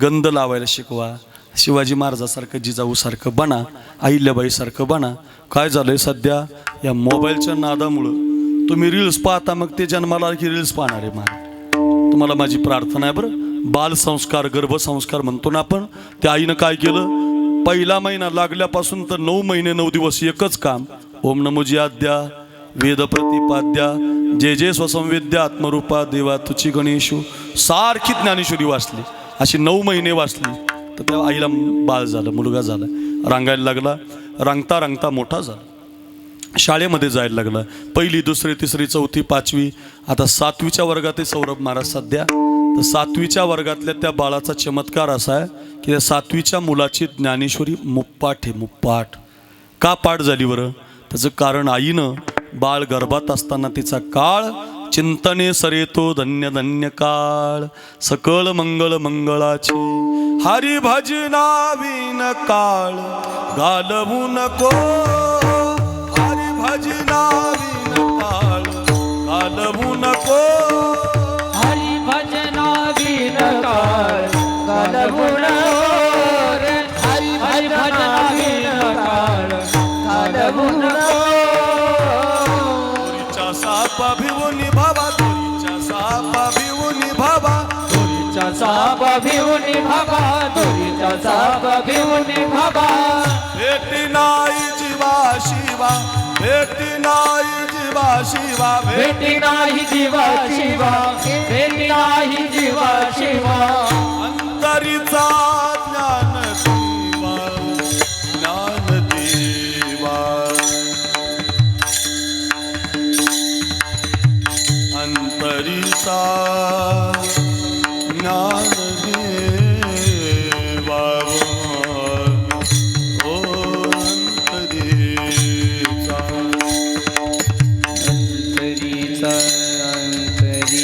गंध लावायला शिकवा, शिवाजी महाराजासारखं जिजाऊसारखं बना, अहिल्याबाईसारखं बना. काय झालं आहे सध्या या मोबाईलच्या नादामुळं तुम्ही रील्स पाहता, मग ते जन्माला की रील्स पाहणार आहे महाराज. तुम्हाला माझी प्रार्थना आहे बरं, बालसंस्कार गर्भसंस्कार म्हणतो ना आपण, त्या आईनं काय केलं, पहिला महिना लागल्यापासून तर 9 महिने 9 दिवस एकच काम, ओम नमोजी आद्या वेद प्रतिपाद्या जे जे स्वसंवेद्या आत्मरूपा देवा तुची गणेशू, सारखी ज्ञानेश्वरी वाचली. अशी 9 महिने वाचली तर त्या आईला बाळ झालं, मुलगा झाला, रांगायला लागला, रांगता रांगता मोठा झाला, शाळेमध्ये जायला लागला. 1ली 2री 3री 4थी 5वी, आता 7वीच्या वर्गात आहे सौरभ महाराज सध्या. तर 7वीच्या वर्गातल्या त्या बाळाचा चमत्कार असा आहे की त्या 7वीच्या मुलाची ज्ञानेश्वरी मुप्पाठ आहे. मुप्पाठ का पाठ झाली बरं? त्याचं कारण आईनं बाळ गर्भात असताना तिचा काळ चिंतने सरेतो धन्य धन्य काळ, सकळ मंगळ मंगळाचे हरी भजना विन काळ घालवू नको, हरी भजना विन काळ घालवू नको, हरी भजना विन काळ घालवू नको रे, हरी भजना विन काळ घालवू नको. दोरीच्या सापा भिवून भावा, दोरीच्या सापा भिवून भावा, दोरीच्या साप भिवून भाबा, दोरीच्या साप भिवून भाबा. भेटी नाही जीवा शिवा, भेटी नाही जीवा शिवा, भेटी नाही जीवा शिवा, भेटी नाही जीवा शिवा. अंतरीचा ज्ञान देवा, ज्ञान देवा, अंतरीचा ज्ञान देवा, ओ अंतरीचा. अंतरीचा अंतरी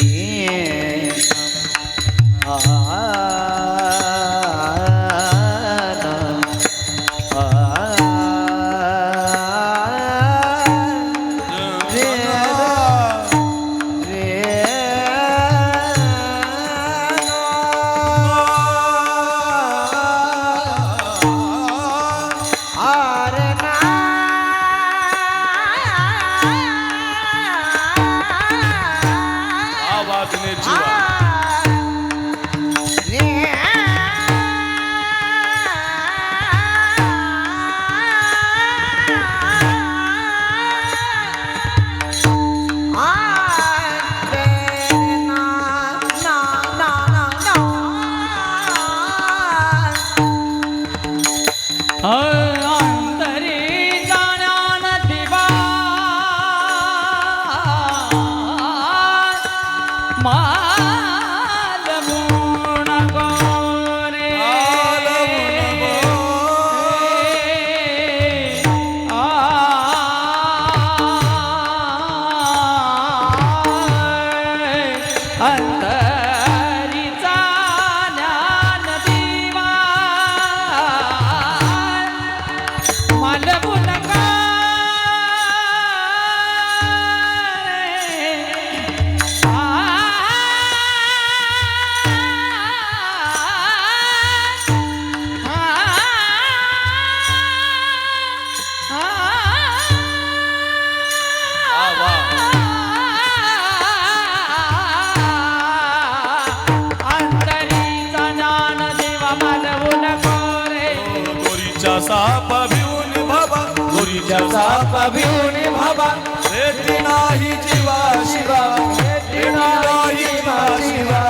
साप भिवून भावा दोरीचा साप भिवून भावा भेटी नाही जीवा शिवा भेटी नाही जीवा शिवा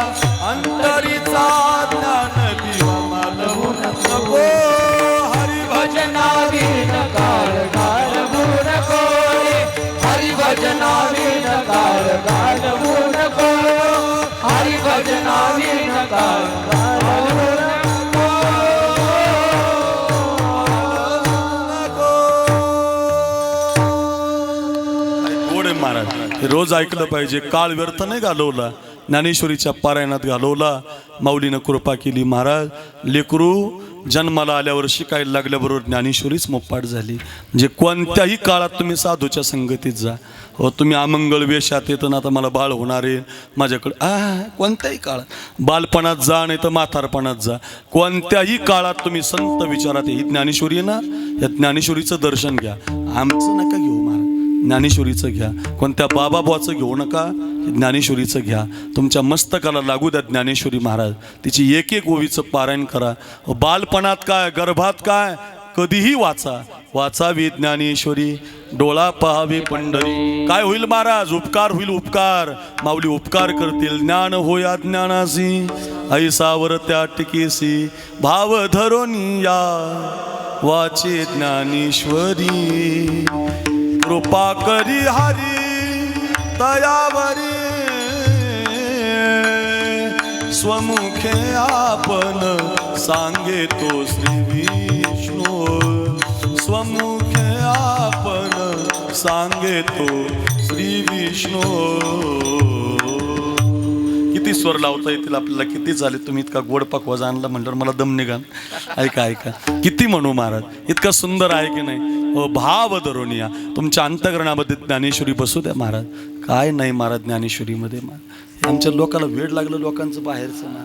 अंतरीचा ज्ञान दिवा मालवू नको भजनावीन काळ घालवू नको हरिभजनावीन काळ घालवू नको हरिभजनावीन काळ घालवू गोडे महाराज हे रोज ऐकलं पाहिजे. काळ व्यर्थ नाही घालवला, ज्ञानेश्वरीच्या पारायणात घालवला. माऊलीनं कृपा केली. महाराज लेकरू जन्माला आल्यावर शिकायला लागल्याबरोबर ज्ञानेश्वरीच मोपाट झाली. म्हणजे कोणत्याही काळात तुम्ही साधूच्या संगतीत जा. हो तुम्ही अमंगळ वेशात येतं ना, आता मला बाळ होणार आहे माझ्याकडे कोणत्याही काळात बालपणात जा नाही तर म्हातारपणात जा, कोणत्याही काळात तुम्ही संत विचारात ही ज्ञानेश्वरी आहे ना, या ज्ञानेश्वरीचं दर्शन घ्या. आमचं नका घेऊ महाराज, ज्ञानेश्वरीचं घ्या. कोणत्या बाबाबुवाचं घेऊ नका, ज्ञानेश्वरीचं घ्या. तुमच्या मस्तकाला लागू द्या ज्ञानेश्वरी महाराज. तिची एक एक ओवीचं पारायण करा. बालपणात काय गर्भात काय कधीही वाचावी ज्ञानेश्वरी. डोळा पहावे पंढरी. काय होईल महाराज? उपकार होईल उपकार. माऊली उपकार करतील. ज्ञान होया ज्ञानासी ऐसावर त्या टिकेसी भाव धरोनी या वाचे ज्ञानेश्वरी. कृपा करी हरी दयावरी स्वमुखे आपण सांगे तो श्री विष्णू. स्वमुखे आपण सांगे तो श्री विष्णू. किती स्वर लावता येतील आपल्याला, किती झाले. तुम्ही इतका गोड पकवाज आणला म्हणल्यावर मला दम निघाल. ऐका ऐका किती म्हणू महाराज, इतका सुंदर आहे की नाही. भाव धरून या तुमच्या अंतःकरणामध्ये ज्ञानेश्वरी बसू द्या महाराज. काय नाही महाराज ज्ञानेश्वरीमध्ये. आमच्या लोकाला वेळ लागलं, लोकांचं बाहेरचं ना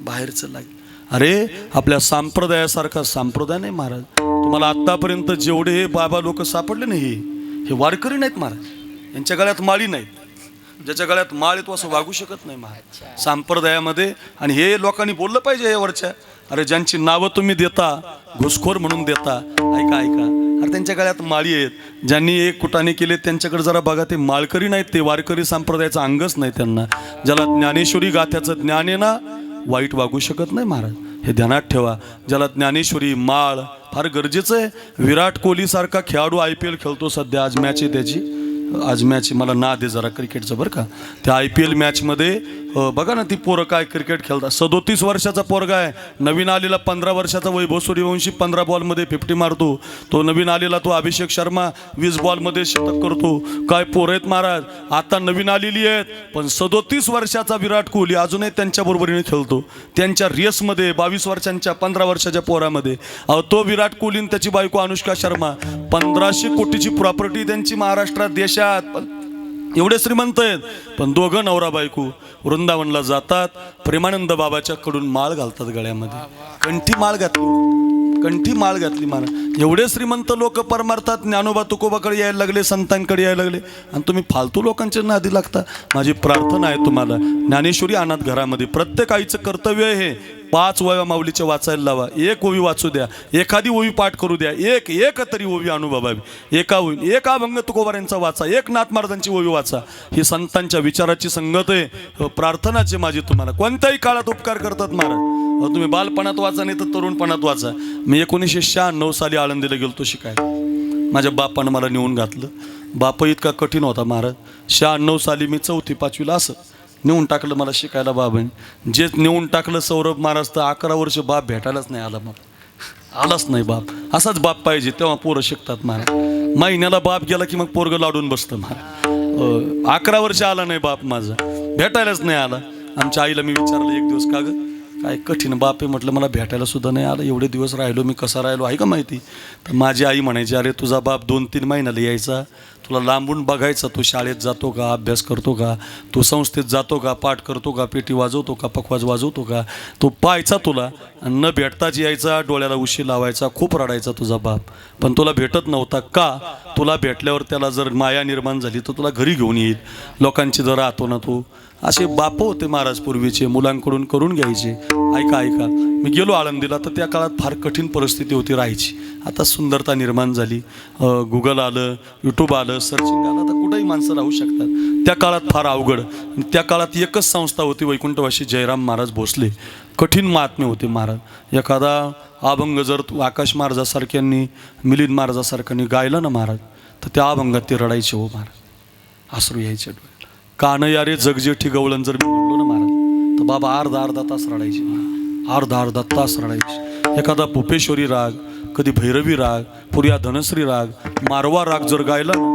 बाहेरचं लागलं. अरे आपल्या संप्रदायासारखा संप्रदाय नाही महाराज. तुम्हाला आत्तापर्यंत जेवढे हे बाबा लोक सापडले नाही, हे वारकरी नाहीत महाराज. यांच्या गळ्यात माळी नाहीत. ज्याच्या गळ्यात माळ येतो असं वागू शकत नाही महाराज संप्रदायामध्ये. आणि हे लोकांनी बोललं पाहिजे यावरच्या. अरे ज्यांची नावं तुम्ही देता घुसखोर म्हणून देता, ऐका ऐका, अरे त्यांच्या गळ्यात माळी आहेत. ज्यांनी एक कुटाने केले त्यांच्याकडे जरा बघा, ते माळकरी नाहीत, ते वारकरी संप्रदायाचं अंगच नाही त्यांना. ज्याला ज्ञानेश्वरी गाथ्याचं ज्ञान आहे ना, वाईट वागू शकत नाही महाराज. हे ध्यानात ठेवा. ज्याला ज्ञानेश्वरी माळ फार गरजेचं आहे. विराट कोहली सारखा खेळाडू IPL खेळतो सध्या. आज मॅच आहे त्याची, आज मॅच मला नाद आहे जरा क्रिकेटचं बरं का. त्या IPL मॅचमध्ये बघा ना ती पोरं काय क्रिकेट खेळतात. 37 वर्षाचा पोरगा आहे. नवीन आलेला 15 वर्षाचा वैभव सूर्यवंशी 15 बॉलमध्ये 50 मारतो. तो नवीन आलेला तो अभिषेक शर्मा 20 बॉलमध्ये शतक करतो. काय पोरं आहेत महाराज. आता नवीन आलेली आहेत, पण 37 वर्षाचा विराट कोहली अजूनही त्यांच्या बरोबरीने खेळतो. त्यांच्या रेसमध्ये 22 वर्षांच्या 15 वर्षाच्या पोरामध्ये तो विराट कोहली आणि त्याची बायको अनुष्का शर्मा 1500 कोटीची प्रॉपर्टी त्यांची महाराष्ट्रात देशात. एवढे श्रीमंत आहेत, पण दोघं नवरा बायको वृंदावनला जातात. प्रेमानंद बाबाच्या कडून माळ घालतात गळ्यामध्ये. कंठी माळ घातली महाराज. एवढे श्रीमंत लोक परमार्थात ज्ञानोबा तुकोबाकडे यायला लागले, संतांकडे यायला लागले, आणि तुम्ही फालतू लोकांच्या नादी लागता. माझी प्रार्थना आहे तुम्हाला, ज्ञानेश्वरी आणत घरामध्ये. प्रत्येक आईचं कर्तव्य आहे 5 ओव्या माऊलीच्या वाचायला लावा. 1 ओवी वाचू द्या, एखादी ओवी पाठ करू द्या, एक तरी ओवी अनुभवावी. एका ओवी, एक अभंग तुकोबारांचा वाचा, 1 नाथ महाराजांची ओवी वाचा. ही संतांच्या विचाराची संगत आहे. प्रार्थनाचे माझी तुम्हाला. कोणत्याही काळात उपकार करतात महाराज. तुम्ही बालपणात वाचा नाही तर तरुणपणात वाचा. मी 1996 साली आळंदीला गेलतो शिकायला. माझ्या बापानं मला नेऊन घातलं. बाप इतका कठीण होता महाराज. 96 साली मी 4थी 5वीला असं नेऊन टाकलं मला शिकायला बाबांनी. जे नेऊन टाकलं सौरभ महाराज, तर 11 वर्ष बाप भेटायलाच नाही आला. मग आलाच नाही बाप. असाच बाप पाहिजे तेव्हा पोरं शिकतात महाराज. महिन्याला बाप गेला की मग पोरगं लाडून बसतं महाराज. 11 वर्ष आला नाही बाप माझा, भेटायलाच नाही आला. आमच्या आईला मी विचारलं एक दिवस, का गं काय कठीण बाप आहे म्हटलं, मला भेटायला सुद्धा नाही आला. एवढे दिवस राहिलो मी, कसा राहिलो आहे का माहिती. तर माझी आई म्हणायची, अरे तुझा बाप 2-3 महिन्याला यायचा, तुला लांबून बघायचा, तू शाळेत जातो का, अभ्यास करतो का, तू संस्थेत जातो का, पाठ करतो का, पेटी वाजवतो का, पखवाज वाजवतो का, तो पाहायचा तुला. आणि न भेटताच यायचा, डोळ्याला उशी लावायचा, खूप रडायचा तुझा बाप. पण तुला भेटत नव्हता का. तुला भेटल्यावर त्याला जर माया निर्माण झाली तर तुला घरी घेऊन येईल. लोकांची जर राहतो ना तू, असे बाप होते महाराज पूर्वीचे, मुलांकडून करून घ्यायचे. ऐका मी गेलो आळंदीला तर त्या काळात फार कठीण परिस्थिती होती राहायची. आता सुंदरता निर्माण झाली, गुगल आलं, यूट्यूब आलं, सर्चिंग आलं, तर कुठेही माणसं राहू शकतात. त्या काळात फार अवघड. त्या काळात एकच संस्था होती, वैकुंठवासी जयराम महाराज भोसले. कठीण महात्मे होते महाराज. एखादा अभंग जर आकाश महाराजासारख्यांनी, मिलिंद महाराजासारख्यांनी गायला ना महाराज, तर त्या अभंगात ते रडायचे हो महाराज, अश्रू यायचे डोळ्याला. कानया रे जगजेठी गवळण जर मी म्हणलो ना महाराज, तर बाबा अर्धा तास रडायचे महाराज, अर्धा तास रडायचे. एखादा भूपेश्वरी राग, कधी भैरवी राग, पुर्या धनश्री राग, मारवा राग जर गायला ना,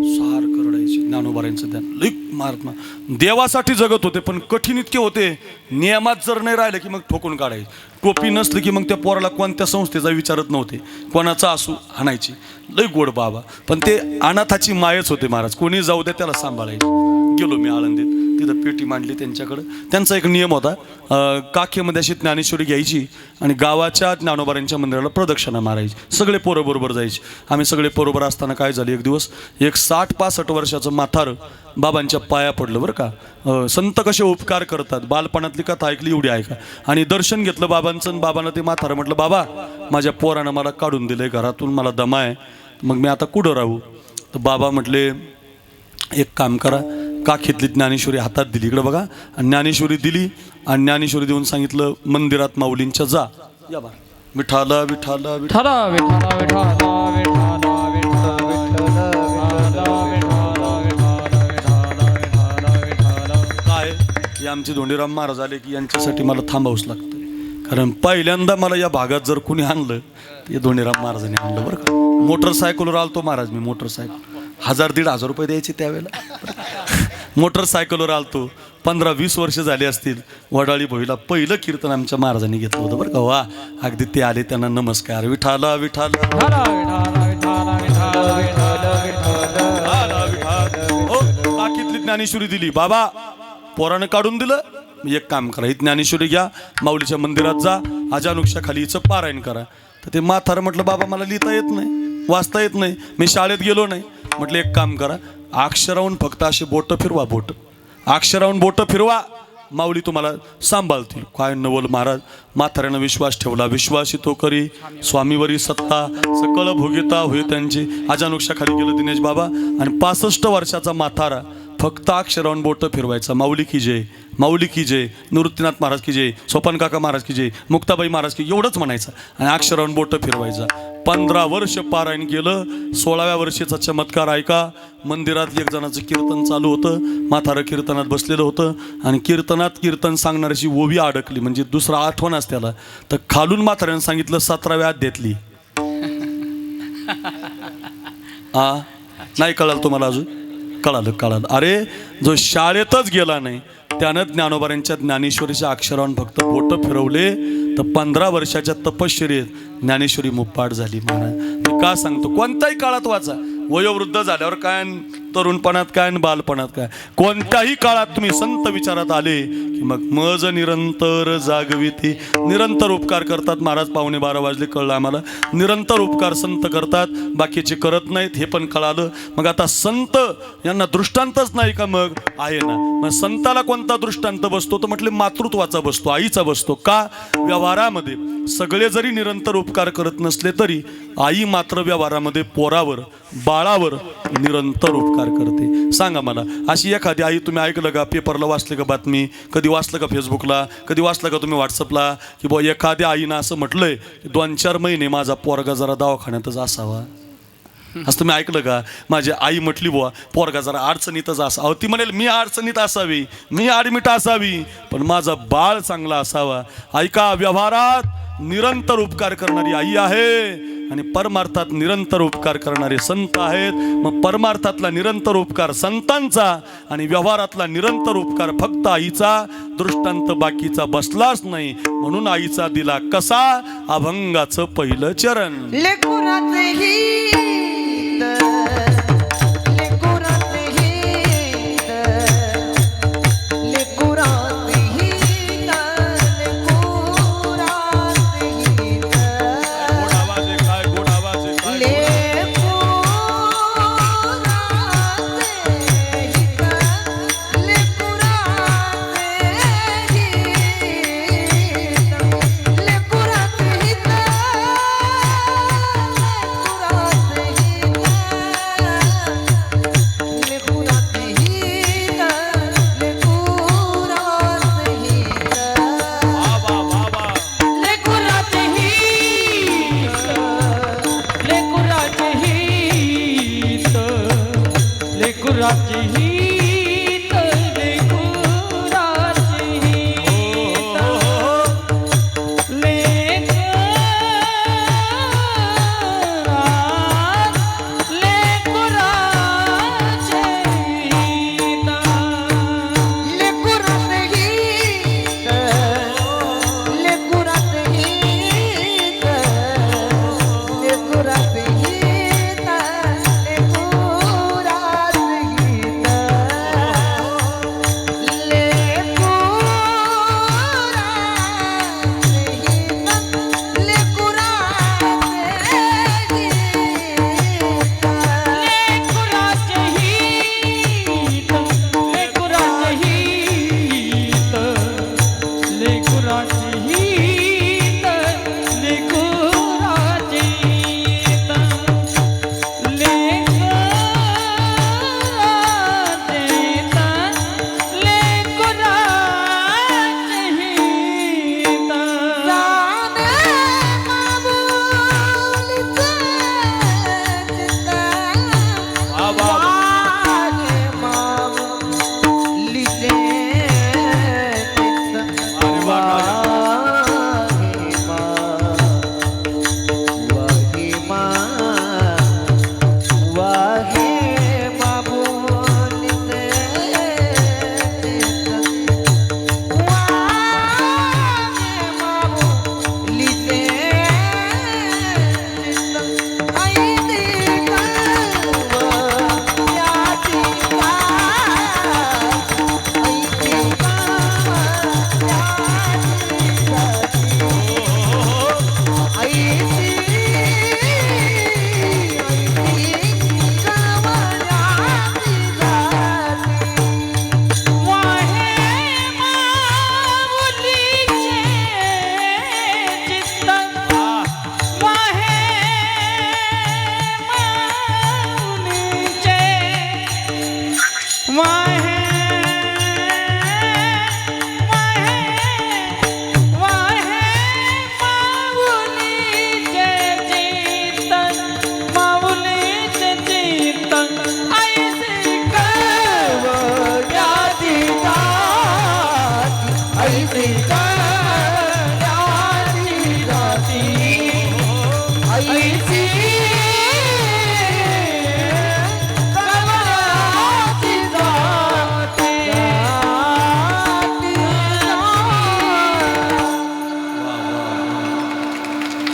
सारखं रडायचे. ज्ञानोबारांचं ध्यान लई महात्मा देवासाठी जगत होते, पण कठीण इतके होते, नियमात जर नाही राहिलं की मग ठोकून काढायचे. टोपी नसली की मग त्या पोराला कोणत्या संस्थेचा विचारत नव्हते, कोणाचा असू आणायची. लई गोड बाबा, पण ते अनाथाची मायच होते महाराज. कोणी जाऊ द्या त्याला सांभाळायचे. गेलो मी आळंदीत, तिथं पेटी मांडली त्यांच्याकडं. त्यांचा एक नियम होता, काखेमध्ये अशी ज्ञानेश्वरी घ्यायची आणि गावाच्या ज्ञानोबारांच्या मंदिराला प्रदक्षिणा मारायची. सगळे पोरं बरोबर जायचे. आम्ही सगळे बरोबर असताना काय झालं, एक दिवस एक 60-65 वर्षाचं म्हातारं बाबांच्या पाया पडलं बरं का. संत कसे उपकार करतात, बालपणातली कथा ऐकली एवढी ऐका. आणि दर्शन घेतलं बाबांचं. बाबांना ते म्हातारं म्हटलं, बाबा माझ्या पोरानं मला काढून दिलंय घरातून, मला दमा आहे, मग मी आता कुठं राहू. तर बाबा म्हटले, एक काम करा, काखेतली ज्ञानेश्वरी हातात दिली, इकडं बघा, आणि ज्ञानेश्वरी दिली. आणि ज्ञानेश्वरी देऊन सांगितलं, मंदिरात माऊलींच्या जा, या बा, विठाला विठाला विठाला विठाला विठाला विठाला विठाला. काय हे आमचे धोंडीराम महाराज आले की यांच्यासाठी मला थांबावंच लागतं. कारण पहिल्यांदा मला या भागात जर कुणी आणलं तर धोंडीराम महाराजांनी आणलं बरं का. मोटरसायकलवर आलतो महाराज मी. मोटरसायकल 1000-1500 रुपये द्यायचे त्यावेळेला. मोटरसायकलवर आलतो. 15-20 वर्ष झाली असतील. वडाळी भोईला पहिलं कीर्तन आमच्या महाराजांनी घेतलं होतं बरं का. वा, अगदी ते आले, त्यांना नमस्कार. विठाला विठाला काकीतली ज्ञानेश्वरी दिली. बाबा पोरानं काढून दिलं, मी एक काम करा, ही ज्ञानेश्वरी घ्या, माऊलीच्या मंदिरात जा, अजानुक्षा खाली हिचं पारायण करा. तर ते म्हातारं म्हटलं, बाबा मला लिहिता येत नाही, वाचता येत नाही, मी शाळेत गेलो नाही. म्हटलं एक काम करा, अक्षराहून फक्त असे बोटं फिरवा, बोट अक्षराहून बोटं फिरवा, माऊली तुम्हाला सांभाळतील. काय नवल महाराज. म्हाताऱ्यानं विश्वास ठेवला. विश्वासी तो करी स्वामीवरी सत्ता, सकळ भोगिता होय त्यांची. अजानुक्षा खाली गेलं दिनेश बाबा. आणि 65 वर्षाचा म्हातारा फक्त अक्षराहून बोटं फिरवायचा. माऊली की जय, माऊली की जय, निवृत्तीनाथ महाराज की जय, सोपान काका महाराज की जय, मुक्ताबाई महाराज की, एवढंच म्हणायचं आणि अक्षराहून बोटं फिरवायचा. 15 वर्ष पारायण केलं. 16व्या वर्षीचा चमत्कार ऐका. मंदिरात एक जणाचं कीर्तन चालू होतं. म्हातारं कीर्तनात बसलेलं होतं आणि कीर्तनात कीर्तन सांगणाऱ्याची ओवी अडकली, म्हणजे दुसरा आठवण असते त्याला. तर खालून म्हाताऱ्यानं सांगितलं 17व्या अध्यायातली. नाही कळालं तुम्हाला अजून? कळालं. अरे जो शाळेतच गेला नाही त्यानं ज्ञानोबारांच्या ज्ञानेश्वरीच्या अक्षरावर फक्त बोटं फिरवले तर 15 वर्षाच्या तपश्चर्येत ज्ञानेश्वरी मुप्पाट झाली. महाराज मी का सांगतो, कोणत्याही काळात वाचा. वयोवृद्ध झाल्यावर काय, तरुणपणात काय, बालपणात काय, कोणत्याही काळात तुम्ही संत विचारात आले की मग मज निरंतर जागविती. निरंतर उपकार करतात महाराज. 11:15 वाजले कळलं आम्हाला. निरंतर उपकार संत करतात, बाकीचे करत नाहीत, हे पण कळालं. मग आता संत यांना दृष्टांतच नाही का? मग आहे ना. मग संताला कोणता दृष्टांत बसतो? तर म्हटले मातृत्वाचा बसतो, आईचा बसतो. का? व्यवहारामध्ये सगळे जरी निरंतर उपकार करत नसले तरी आई मात्र व्यवहारामध्ये पोरावर, बाळावर निरंतर उपकार करते. सांगा मला, अशी एखादी आई तुम्ही ऐकलं का? पेपरला वाचले का बातमी? कधी वाचलं का फेसबुकला? कधी वाचलं का तुम्ही व्हॉट्सअपला की बुवा एखाद्या आईनं असं म्हटलंय की 2-4 महिने माझा पोरगा जरा दवाखान्यातच असावा? असं तुम्ही ऐकलं का? माझी आई म्हटली बुवा पोरगा जरा अडचणीतच असा. अहो ती म्हणेल मी अडचणीत असावी, मी ॲडमिट असावी, पण माझा बाळ चांगला असावा. ऐका, व्यवहारात निरंतर उपकार करणारी आई आहे आणि परमार्थात निरंतर उपकार करणारे संत आहेत. मग परमार्थातला निरंतर उपकार संतांचा आणि व्यवहारातला निरंतर उपकार फक्त आईचा. दृष्टांत बाकीचा बसलाच नाही, म्हणून आईचा दिला कसा अभंगाचं पहिलं चरण.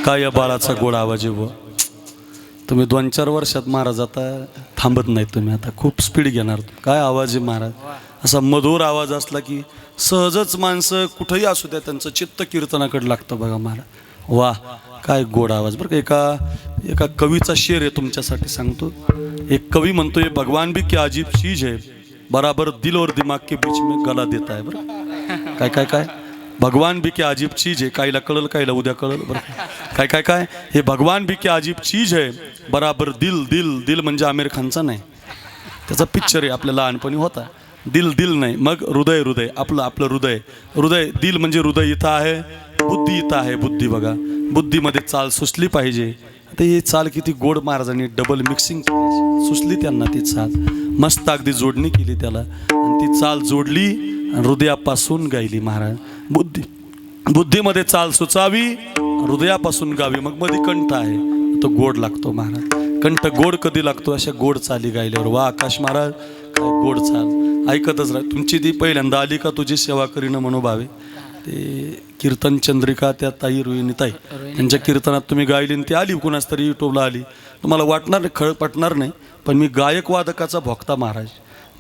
काय या बाळाचा गोड आवाज आहे बुवा. तुम्ही 2-4 वर्षात महाराज आता थांबत नाही तुम्ही, आता खूप स्पीड घेणार. काय आवाज आहे महाराज, असा मधुर आवाज असला की सहजच माणसं कुठंही असू द्या त्यांचं चित्त कीर्तनाकडे लागतं बघा महाराज. वा काय गोड आवाज बरं का. एका कवीचा शेर आहे तुमच्यासाठी सांगतो. एक कवी म्हणतो, ये भगवान भी क्या अजीब चीज है, बराबर दिल और दिमाग के बीच में गला देता है. बरं काय काय काय भगवान भी क्या अजीब चीज है, कायला कळलं कायला उद्या कळलं बरं. काय काय काय हे भगवान भी क्या अजीब चीज है, बराबर दिल दिल दिल म्हणजे आमिर खानचा नाही, त्याचा पिक्चर आहे आपल्या लहानपणी होता. दिल दिल नाही, मग हृदय हृदय आपलं आपलं हृदय हृदय. दिल म्हणजे हृदय इथं आहे, बुद्धी इथं आहे. बुद्धी बघा, बुद्धीमध्ये चाल सुचली पाहिजे. आता ही चाल किती गोड महाराजांनी डबल मिक्सिंग केली, सुचली त्यांना ती चाल, मस्त अगदी जोडणी केली त्याला, आणि ती चाल जोडली आणि हृदयापासून गायली महाराज. बुद्धीमध्ये चाल सुचावी, हृदयापासून गावी. मग मध्ये कंठ आहे तो गोड लागतो महाराज. कंठ गोड कधी लागतो, अशा गोड चाली गायल्यावर. वा आकाश महाराज काय गोड चाल, ऐकतच राह. तुमची ती पहिल्यांदा आली का तुझी सेवा करीनं मनोभावे, ते कीर्तन चंद्रिका त्या ताई रोहिणी ताई त्यांच्या कीर्तनात तुम्ही गायली आणि ती आली कुणाच तरी युट्यूबला आली. तुम्हाला वाटणार नाही, खळ पटणार नाही, पण मी गायक वादकाचा भोक्ता महाराज.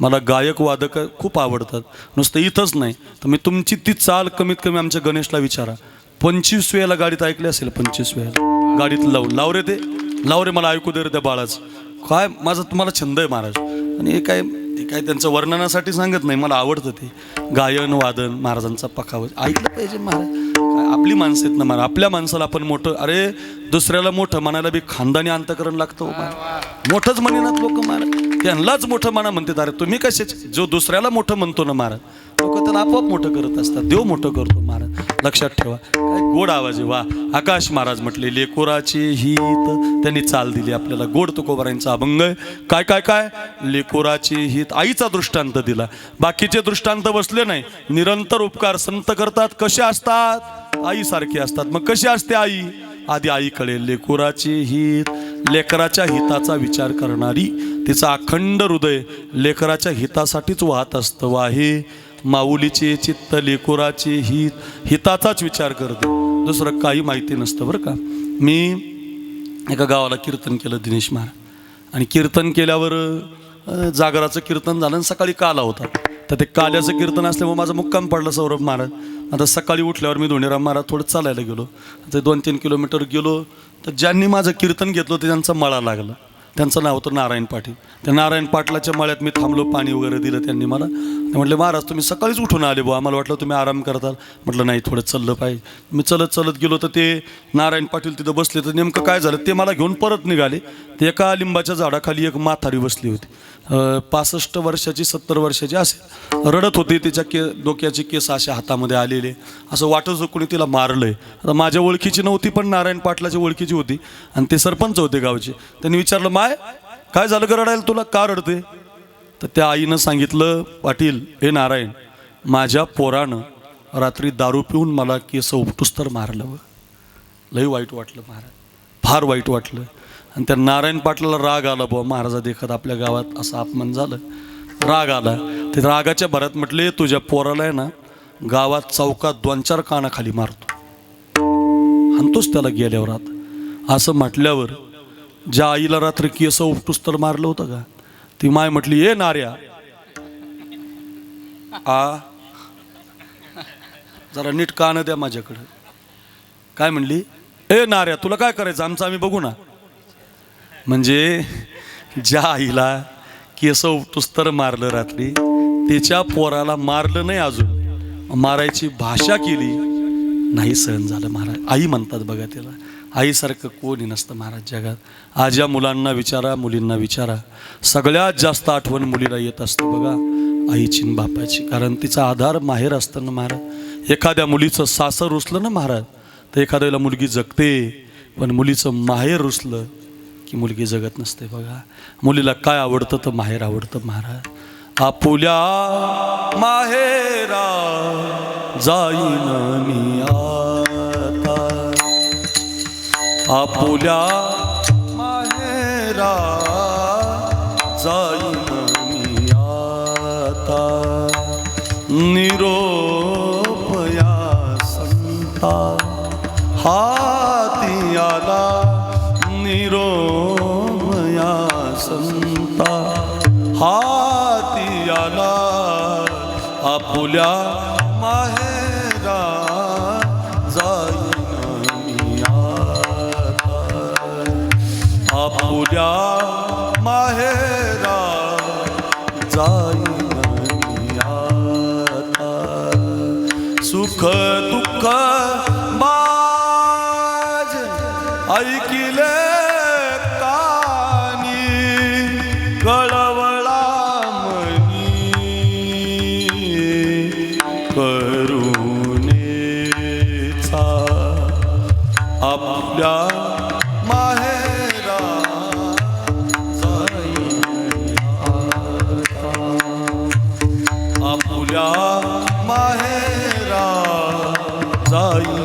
मला गायक वादक खूप आवडतात. नुसतं इथंच नाही तर मी तुमची ती चाल कमीत कमी आमच्या गणेशला विचारा. 25 वेळेला गाडीत ऐकली असेल, 25 वेळेला गाडीत लाव रे ते लाव रे, मला ऐकू दे रे त्या बाळाचं. काय माझा तुम्हाला छंद आहे महाराज. आणि हे काय त्यांचं वर्णनासाठी सांगत नाही, मला आवडतं ते गायन वादन महाराजांचा पखावत ऐकलं पाहिजे महाराज. काय आपली माणसं आहेत ना महाराज, आपल्या माणसाला आपण मोठं, अरे दुसऱ्याला मोठं म्हणायला बी खानदानी अंतकरण लागतं महाराज. मोठंच म्हणेनात लोक महाराज, त्यांनाच मोठं म्हणा म्हणतात. अरे तुम्ही कशाच, जो दुसऱ्याला मोठं म्हणतो ना महाराज, लोक त्याला आपोआप मोठं करत असतात. देव मोठं करतो महाराज, लक्षात ठेवा. काय गोड आवाज आहे. वा आकाश महाराज म्हटले, लेकोराचे हित, त्यांनी चाल दिली आपल्याला. गोड तुकोबारांचा अभंग आहे. काय काय काय लेकोराचे हित, आईचा दृष्टांत दिला. बाकीचे दृष्टांत बसले नाही. निरंतर उपकार संत करतात, कसे असतात, आईसारखे असतात. मग कशी असते आई, आधी आई कळेल. लेकोराचे हित, लेकराच्या हिताचा विचार करणारी, तिचा अखंड हृदय लेकराच्या हितासाठीच वाहत असतं. वाहे माऊलीचे चित्त लेकोराचे हित, हिताचाच विचार करते, दुसरं काही माहिती नसतं बरं का. मी एका गावाला कीर्तन केलं दिनेश महाराज, आणि कीर्तन केल्यावर जागराचं कीर्तन झालं आणि सकाळी काला होता. तर ते काल्याचं कीर्तन असल्यामुळे माझा मुक्काम पडला सौरभ महाराज. आता सकाळी उठल्यावर मी धोणीराम महाराज थोडं चालायला गेलो. ते 2-3 किलोमीटर गेलो तर ज्यांनी माझं कीर्तन घेतलं होतं त्यांचा मळा लागला. त्यांचं नाव होतं नारायण पाटील. त्या नारायण पाटलाच्या मळ्यात मी थांबलो, पाणी वगैरे दिलं त्यांनी मला. ते म्हटले महाराज तुम्ही सकाळीच उठून आले बुवा, आम्हाला वाटलं तुम्ही आराम करताल. म्हटलं नाही, थोडं चाललं पाहिजे. मी चलत गेलो तर ते नारायण पाटील तिथं बसले. तर नेमकं काय झालं, ते मला घेऊन परत निघाले. ते एका लिंबाच्या झाडाखाली एक म्हातारी बसली होती, 65 वर्षाची 70 वर्षाची असेल. रडत होती, तिच्या डोक्याचे केस असे हातामध्ये आलेले, असं वाटत होतं कोणी तिला मारलंय. आता माझ्या ओळखीची नव्हती, पण नारायण पाटलाची ओळखीची होती, आणि ते सरपंच होते गावचे. त्यांनी विचारलं, माय काय झालं का रडायला तुला, का रडते. तर त्या आईनं सांगितलं, पाटील हे नारायण, माझ्या पोरानं रात्री दारू पिऊन मला केस उपटूस तर मारलं. लई वाईट वाटलं महाराज, फार वाईट वाटलं. आणि त्या नारायण पाटलाला राग आला बुवा, महाराजा देखत आपल्या गावात असं अपमान झालं, राग आला. ते रागाच्या भरात म्हटले, तुझ्या पोराला आहे ना गावात चौकात 2-4 कानाखाली मारतो, आणतोच त्याला गेल्यावर. आता असं म्हटल्यावर ज्या आईला रात्री केस उपटूस तर मारलं होतं का, ती माय म्हटली, ए नार्या जरा नीट कान द्या माझ्याकडं. काय म्हणली, ए नार्या तुला काय करायचं, आमचं आम्ही बघू ना. म्हणजे ज्या आईला केस उपटूस तर मारलं रात्री, तिच्या पोराला मारलं नाही, अजून मारायची भाषा केली, नाही सहन झालं महाराज. आई म्हणतात बघा त्याला, आईसारखं कोणी नसतं महाराज जगात. आज या मुलांना विचारा, मुलींना विचारा, सगळ्यात जास्त आठवण मुलीला येत असतं बघा आईची आणि बापाची. कारण तिचा आधार माहेर असतं ना महाराज. एखाद्या मुलीचं सासर रुसलं ना महाराज, तर एखाद्याला मुलगी जगते, पण मुलीचं माहेर रुसलं की मुलगी जगत नसते बघा. मुलीला काय आवडतं तर माहेर आवडतं महाराज. आपुल्या माहेरा जाईन मी आता, आपुल्या माहेरा जाईन मी आता. निरोप या संता हाती आला निरोमया संता, हाती आला आपुल्या माहेरा जाईन मी आता, आपुल्या माहेरा जाईन मी आता, सुख दुःख माझ ऐकिले कानी, कळवळा मनी करुणेचा, आपल्या माहेरा जाईन आता, आपल्या माहेरा जाईन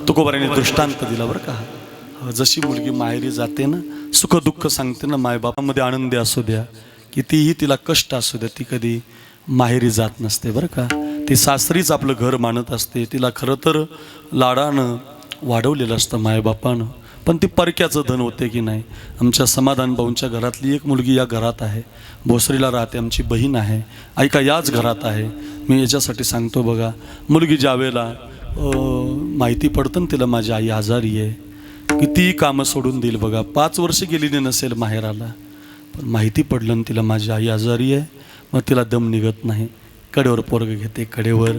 तुकोबाराने दृष्टांत दिला बरं का. जशी मुलगी माहेरी जाते ना, सुख दुःख सांगते ना, मायबापामध्ये आनंदी असू द्या कितीही तिला कष्ट असू द्या, ती कधी माहेरी जात नसते बरं का. ती सासरीच आपलं घर मानत असते. तिला खरं तर लाडानं वाढवलेलं असतं मायबापानं, पण ती परक्याचं धन होते की नाही. आमच्या समाधान भाऊंच्या घरातली एक मुलगी या घरात आहे, भोसरीला राहते, आमची बहीण आहे, ऐका याच घरात आहे. मी याच्यासाठी सांगतो बघा, मुलगी ज्यावेळेला माहिती पडतं ना तिला माझी आई आजारी आहे, कितीही कामं सोडून देईल बघा. 5 वर्ष गेलेली नसेल माहेराला, पण माहिती पडलं ना तिला माझी आई आजारी आहे, मग तिला दम निघत नाही. कडेवर पोरगं घेते, कडेवर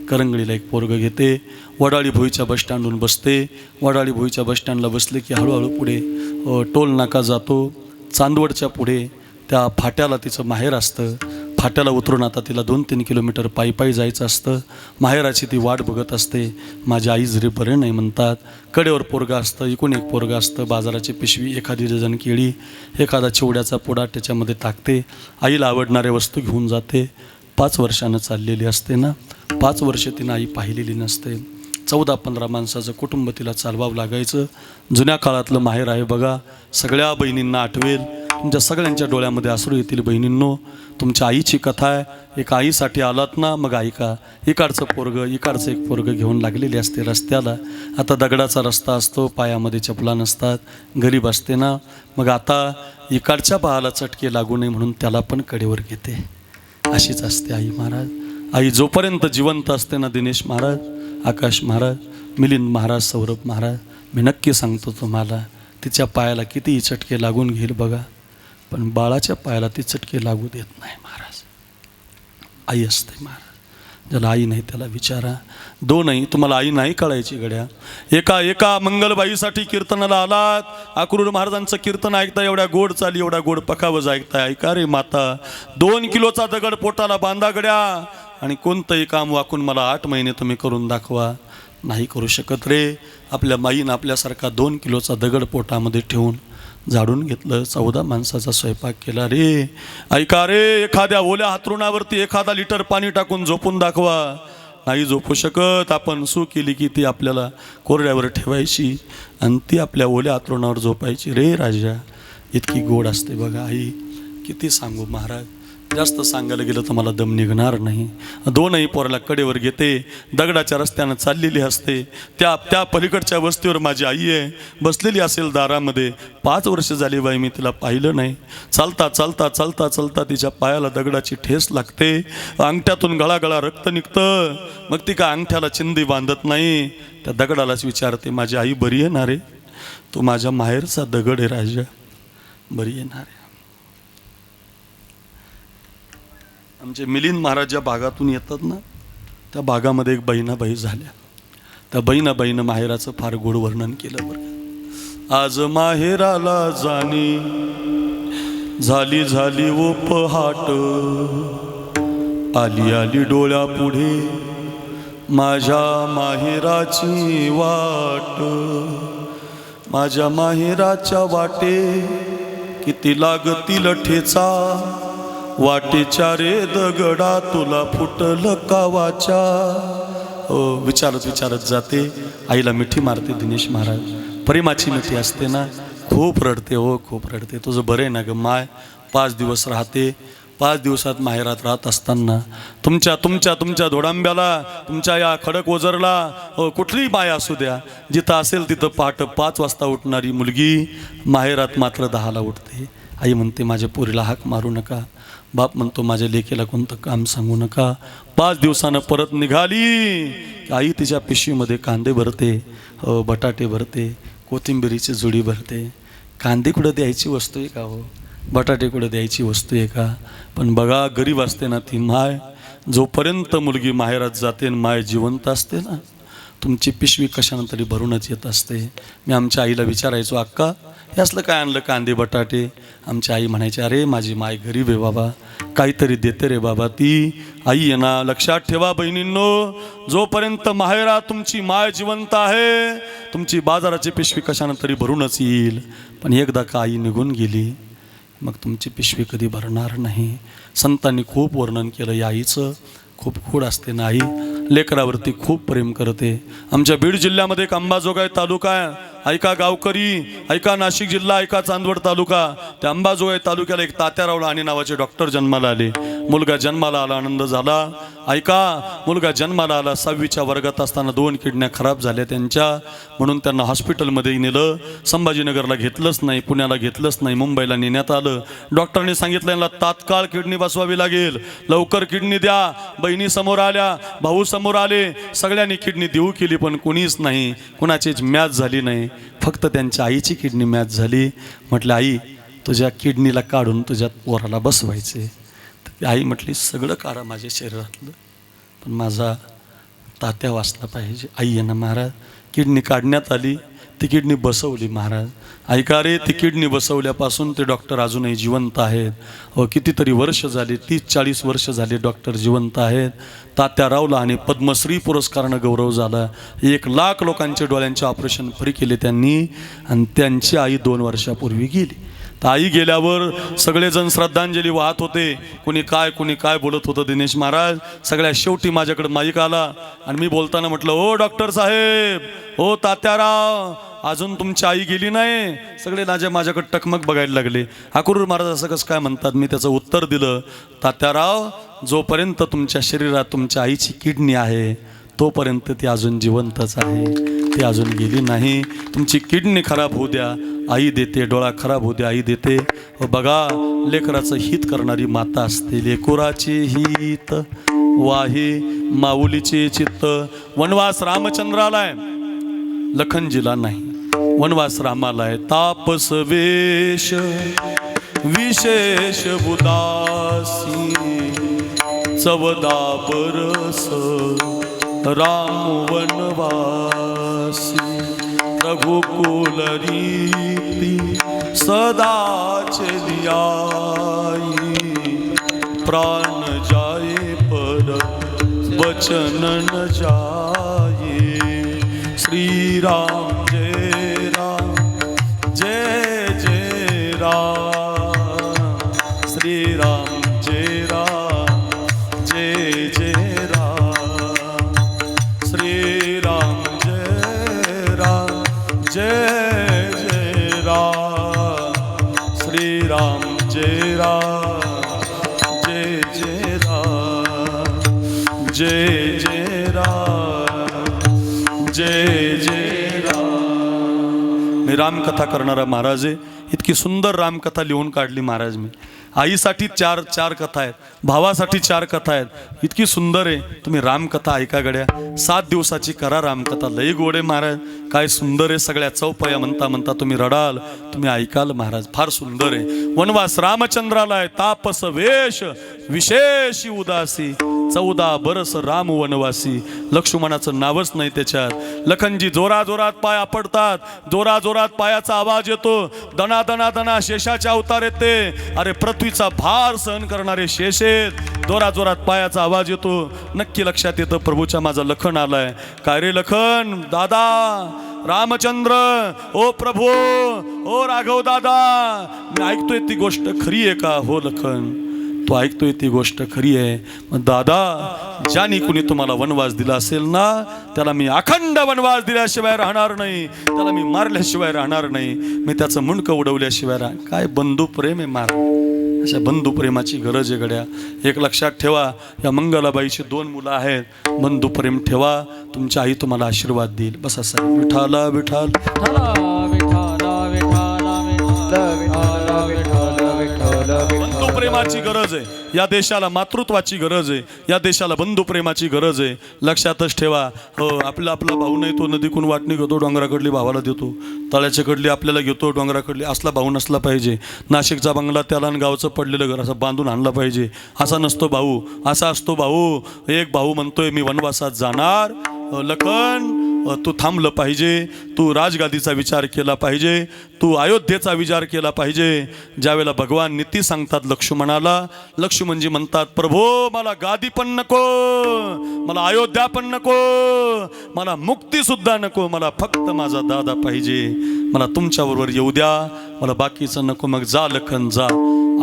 करंगळीला एक पोरगं घेते, वडाळी भोईच्या बसस्टँडहून बसते. वडाळी भोईच्या बसस्टँडला बसले की हळूहळू पुढे टोल नाका जातो. चांदवडच्या पुढे त्या फाट्याला तिचं माहेर असतं. फाट्याला उतरून आता तिला 2-3 किलोमीटर पायी पायी जायचं असतं. माहेराची ती वाट बघत असते. माझी आई जरी बरे नाही म्हणतात. कडेवर पोरगं असतं, इकडून एक पोरगं असतं. बाजाराची पिशवी, एखादी डझन केळी, एखादा चिवड्याचा पुडा त्याच्यामध्ये टाकते. आईला आवडणाऱ्या वस्तू घेऊन जाते. 5 वर्षानं चाललेली असते ना, 5 वर्ष तिनं आई पाहिलेली नसते. 14-15 माणसाचं कुटुंब तिला चालवावं लागायचं. जुन्या काळातलं माहेर आहे बघा. सगळ्या बहिणींना आठवेल, तुमच्या सगळ्यांच्या डोळ्यामध्ये अश्रू येतील बहिणींनो. तुमच्या आईची कथा आहे. एक आईसाठी आलात ना, मग ऐका. इकडचं पोरगं, इकडचं एक पोरगं घेऊन लागलेली असते रस्त्याला. आता दगडाचा रस्ता असतो, पायामध्ये चपला नसतात, गरीब असते ना. मग आता इकडच्या बाळाला चटके लागू नये म्हणून त्याला पण कडेवर घेते. अशीच असते आई महाराज. आई जोपर्यंत जिवंत असते ना, दिनेश महाराज, आकाश महाराज, मिलिंद महाराज, सौरभ महाराज, मी नक्की सांगतो तुम्हाला, तिच्या पायाला कितीही चटके लागून घेईल बघा, पण बाळाच्या पायाला ती चटके लागू देत नाही महाराज. आई असते महाराज. ज्याला आई नाही त्याला विचारा. 2 तुम्हाला आई नाही कळायची गड्या. एका मंगलबाईसाठी कीर्तनाला आलात. अक्रूर महाराजांचं कीर्तन ऐकता, एवढ्या गोड चाली, एवढ्या गोड पखावज ऐकताय. ऐका रे माता, 2 किलोचा दगड पोटाला बांधा गड्या, आणि कोणतंही काम वाकून मला 8 महिने तुम्ही करून दाखवा. नाही करू शकत रे. आपल्या माईनं आपल्यासारखा 2 किलोचा दगड पोटामध्ये ठेवून झाडून घेतलं. 14 माणसाचा स्वयंपाक केला रे. ऐका रे, एखाद्या ओल्या हातरुणावरती 1 लिटर पाणी टाकून झोपून दाखवा. नाही झोपू शकत. आपण सू केली की ती आपल्याला कोरड्यावर ठेवायची आणि ती आपल्या ओल्या हातरुणावर झोपायची रे राजा. इतकी गोड असते बघा आई. किती सांगू महाराज, जास्त सांगायला गेलं तर मला दम निघणार नाही. 2 पोराला कडेवर घेते. दगडाच्या रस्त्यानं चाललेली असते. त्या पलीकडच्या वस्तीवर माझी आई आहे, बसलेली असेल दारामध्ये. 5 वर्ष झाली बाई, मी तिला पाहिलं नाही. चालता चालता चालता चालता तिच्या पायाला दगडाची ठेस लागते. अंगठ्यातून गळागळा रक्त निघतं. मग ती का अंगठ्याला चिंदी बांधत नाही, त्या दगडालाच विचारते, माझी आई बरी आहे ना रे? तू माझ्या माहेरचा दगड आहे राजा, बरी येणार आहे. आमचे मिलिंद महाराज ज्या भागातून येतात ना, त्या भागामध्ये एक बहिणाबाई झाल्या. त्या बहिणाबाईनं माहेराचं फार गोड वर्णन केलं बरं. आज माहेराला जाणी झाली झाली ओ पहाट, आली आली डोळ्या पुढे माझ्या माहेराची वाट. माझ्या माहेराच्या वाटे किती लागतील ठेचा, वाटेच्या रे दगडा तुला फुटलं का वाचा. विचारत विचारत जाते. आईला मिठी मारते दिनेश महाराज. प्रेमाची मिठी असते ना, खूप रडते हो, खूप रडते. तुझं बरं आहे ना ग माय? 5 दिवस राहते. 5 दिवसात माहेरात राहत असताना तुमच्या धोडांब्याला, तुमच्या या खडक ओझरला कुठलीही बाय असू द्या, जिथं असेल तिथं पहाटे 5 वाजता उठणारी मुलगी माहेरात मात्र 10ला उठते. आई म्हणते माझ्या पोरीला हाक मारू नका. बाप म्हणतो माझ्या लेकीला कोणतं काम सांगू नका. 5 दिवसानं परत निघाली. आई तिच्या पिशवीमध्ये कांदे भरते, बटाटे भरते, कोथिंबिरीची जुडी भरते. कांदे कुठं द्यायची वस्तू आहे का हो? बटाटे कुठं द्यायची वस्तू आहे का? पण बघा, गरीब असते ना ती माय, जोपर्यंत मुलगी माहेरात जाते आणि माय जिवंत असते ना, तुमची पिशवी कशानं तरी भरूनच येत असते. मी आमच्या आईला विचारायचो, अक्का हे असलं काय आणलं कांदे बटाटे? आमची आई म्हणायची, अरे माझी माय गरीब आहे बाबा, काहीतरी देते रे बाबा ती. आई आहे ना. लक्षात ठेवा बहिणींनो, जोपर्यंत माहेरात तुमची माय जिवंत आहे, तुमची बाजाराची पिशवी कशानं तरी भरूनच येईल. पण एकदा का आई निघून गेली, मग तुमची पिशवी कधी भरणार नाही. संतांनी खूप वर्णन केलं या आईचं. खूप खूड असते ना आई, लेकरावरती खूप प्रेम करते. आमच्या बीड जिल्ह्यामध्ये एक अंबाजोगाई तालुका आहे. ऐका गावकरी, ऐका नाशिक जिल्हा, ऐका चांदवड तालुका. त्या अंबाजोगाई तालुक्याला एक तात्याराव लाहाणे नावाचे डॉक्टर जन्माला आले. मुलगा जन्माला आला, आनंद झाला. ऐका, मुलगा जन्माला आला, 6वीच्या वर्गात असताना 2 किडन्या खराब झाल्या त्यांच्या. म्हणून त्यांना हॉस्पिटलमध्ये नेलं. संभाजीनगरला घेतलंच नाही, पुण्याला घेतलंच नाही, मुंबईला नेण्यात आलं. डॉक्टरने सांगितलं यांना तात्काळ किडनी बसवावी लागेल, लवकर किडनी द्या. बहिणी समोर आल्या, भाऊ समोर आले, सगळ्यांनी किडनी देऊ केली, पण कोणीच नाही, कुणाचीच मॅच झाली नाही. फक्त त्यांच्या आईची किडनी मॅच झाली. म्हटलं आई, तुझ्या किडनीला काढून तुझ्या पोराला बसवायचे. तर आई म्हटली, सगळं काढा माझ्या शरीरातलं, पण माझा तात्या वाचला पाहिजे. आई आहे ना महाराज. किडनी काढण्यात आली, ती किडनी बसवली महाराज. ऐका रे, ती किडनी बसवल्यापासून ते डॉक्टर अजूनही जिवंत आहेत. कितीतरी वर्ष झाली, 30-40 वर्ष झाली डॉक्टर जिवंत आहेत. तात्यारावला आणि पद्मश्री पुरस्कारानं गौरव झाला. 1 लाख लोकांचे डोळ्यांचे ऑपरेशन फ्री केले त्यांनी. आणि त्यांची आई 2 वर्षापूर्वी गेली. तर आई गेल्यावर सगळेजण श्रद्धांजली वाहत होते. कुणी काय बोलत होतं दिनेश महाराज. सगळ्या शेवटी माझ्याकडे माईक आला आणि मी बोलताना म्हटलं, ओ डॉक्टर साहेब, ओ तात्याराव, अजून तुमची आई गेली नाही. सगळे माझ्याकडे टकमक बघायला लागले. अक्रूर महाराज असं कसं काय म्हणतात? मी त्याचं उत्तर दिलं, तात्याराव, जोपर्यंत तुमच्या शरीरात तुमच्या आईची किडनी आहे तोपर्यंत ती अजून जिवंतच आहे, ती अजून गेली नाही. तुमची किडनी खराब होऊ द्या, आई देते. डोळा खराब होऊ द्या, आई देते. बघा, लेकराचं हित करणारी माता असते. लेकुराचे हित वाहे माऊलीचे चित्त. वनवास रामचंद्रालाय, लखनजीला नाही. वनवास रामालाय. तापस वेश विशेष उदासी, 14 बरस राम वनवासी. रघुकुल रीति सदा चलियाई, प्राण जाए पर वचन न जाए. श्री राम जय राम, जय जय राम. श्री राम जय राम, जय जय राम. श्री राम जय राम, जय जय राम. श्री राम जय राम, जय जय राम. जय जय राम, जय जय राम. मी रामकथा करणारा महाराज आहे. इतकी सुंदर रामकथा लिहून काढली महाराज मी. आईसाठी चार कथा आहेत, भावासाठी 4 कथा आहेत. इतकी सुंदर आहे. तुम्ही रामकथा ऐका गड्या. 7 दिवसाची करा रामकथा. लई गोड आहे महाराज, काय सुंदर आहे. सगळ्या चौपया म्हणता तुम्ही रडाल, तुम्ही ऐकाल महाराज. फार सुंदर आहे. वनवास रामचंद्राला आहे. तापस वेश विशेषी उदासी, 14 बरस राम वनवासी. लक्ष्मणाचं नावच नाही त्याच्यात. लखनजी जोरात पाय आपडतात, जोरात पायाचा आवाज येतो. दना शेषाचे अवतार येते. अरे पृथ्वीचा भार सहन करणारे शेष आहेत. जोरात पायाचा आवाज येतो. नक्की लक्षात येतं प्रभूच्या माझा लखन आलाय. काय रे लखन दादा, रामचंद्र, ओ प्रभू, ओ राघव दादा, मी ऐकतोय ती गोष्ट खरी आहे का? हो लखन, तू ऐकतोय ती गोष्ट खरी आहे. मग दादा, ज्याने कुणी तुम्हाला वनवास दिला असेल ना, त्याला मी अखंड वनवास दिल्याशिवाय राहणार नाही, त्याला मी मारल्याशिवाय राहणार नाही, मी त्याचं मुंडकं उडवल्याशिवाय काय बंधू प्रेम आहे महाराज. अशा बंधुप्रेमाची गरज आहे गड्या. एक लक्षात ठेवा, या मंगलाबाईची 2 मुलं आहेत. बंधुप्रेम ठेवा, तुमची आई तुम्हाला आशीर्वाद देईल. बस असं आहे. विठाला विठाल. बंधुप्रेमाची गरज आहे या देशाला, मातृत्वाची गरज आहे या देशाला, बंधुप्रेमाची गरज आहे. लक्षातच ठेवा. हो, आपला भाऊ नाही, तो नदीकून वाटणी घेतो, डोंगराकडली भावाला देतो, तळ्याच्याकडली आपल्याला घेतो, डोंगराकडली. असला भाऊ नसला पाहिजे. नाशिकचा बंगला त्याला आणि गावचं पडलेलं घर असं बांधून आणलं पाहिजे. असा नसतो भाऊ, असा असतो भाऊ. एक भाऊ म्हणतोय मी वनवासात जाणार. लखन तू थांबलं पाहिजे, तू राजगादीचा विचार केला पाहिजे, तू अयोध्येचा विचार केला पाहिजे. ज्यावेळेला भगवान नीती सांगतात लक्ष्मणाला, लक्ष्मणजी म्हणतात प्रभो मला गादी पण नको, मला अयोध्या पण नको, मला मुक्ती सुद्धा नको, मला फक्त माझा दादा पाहिजे, मला तुमच्याबरोबर येऊ द्या, मला बाकीचं नको. मग जा लखन जा.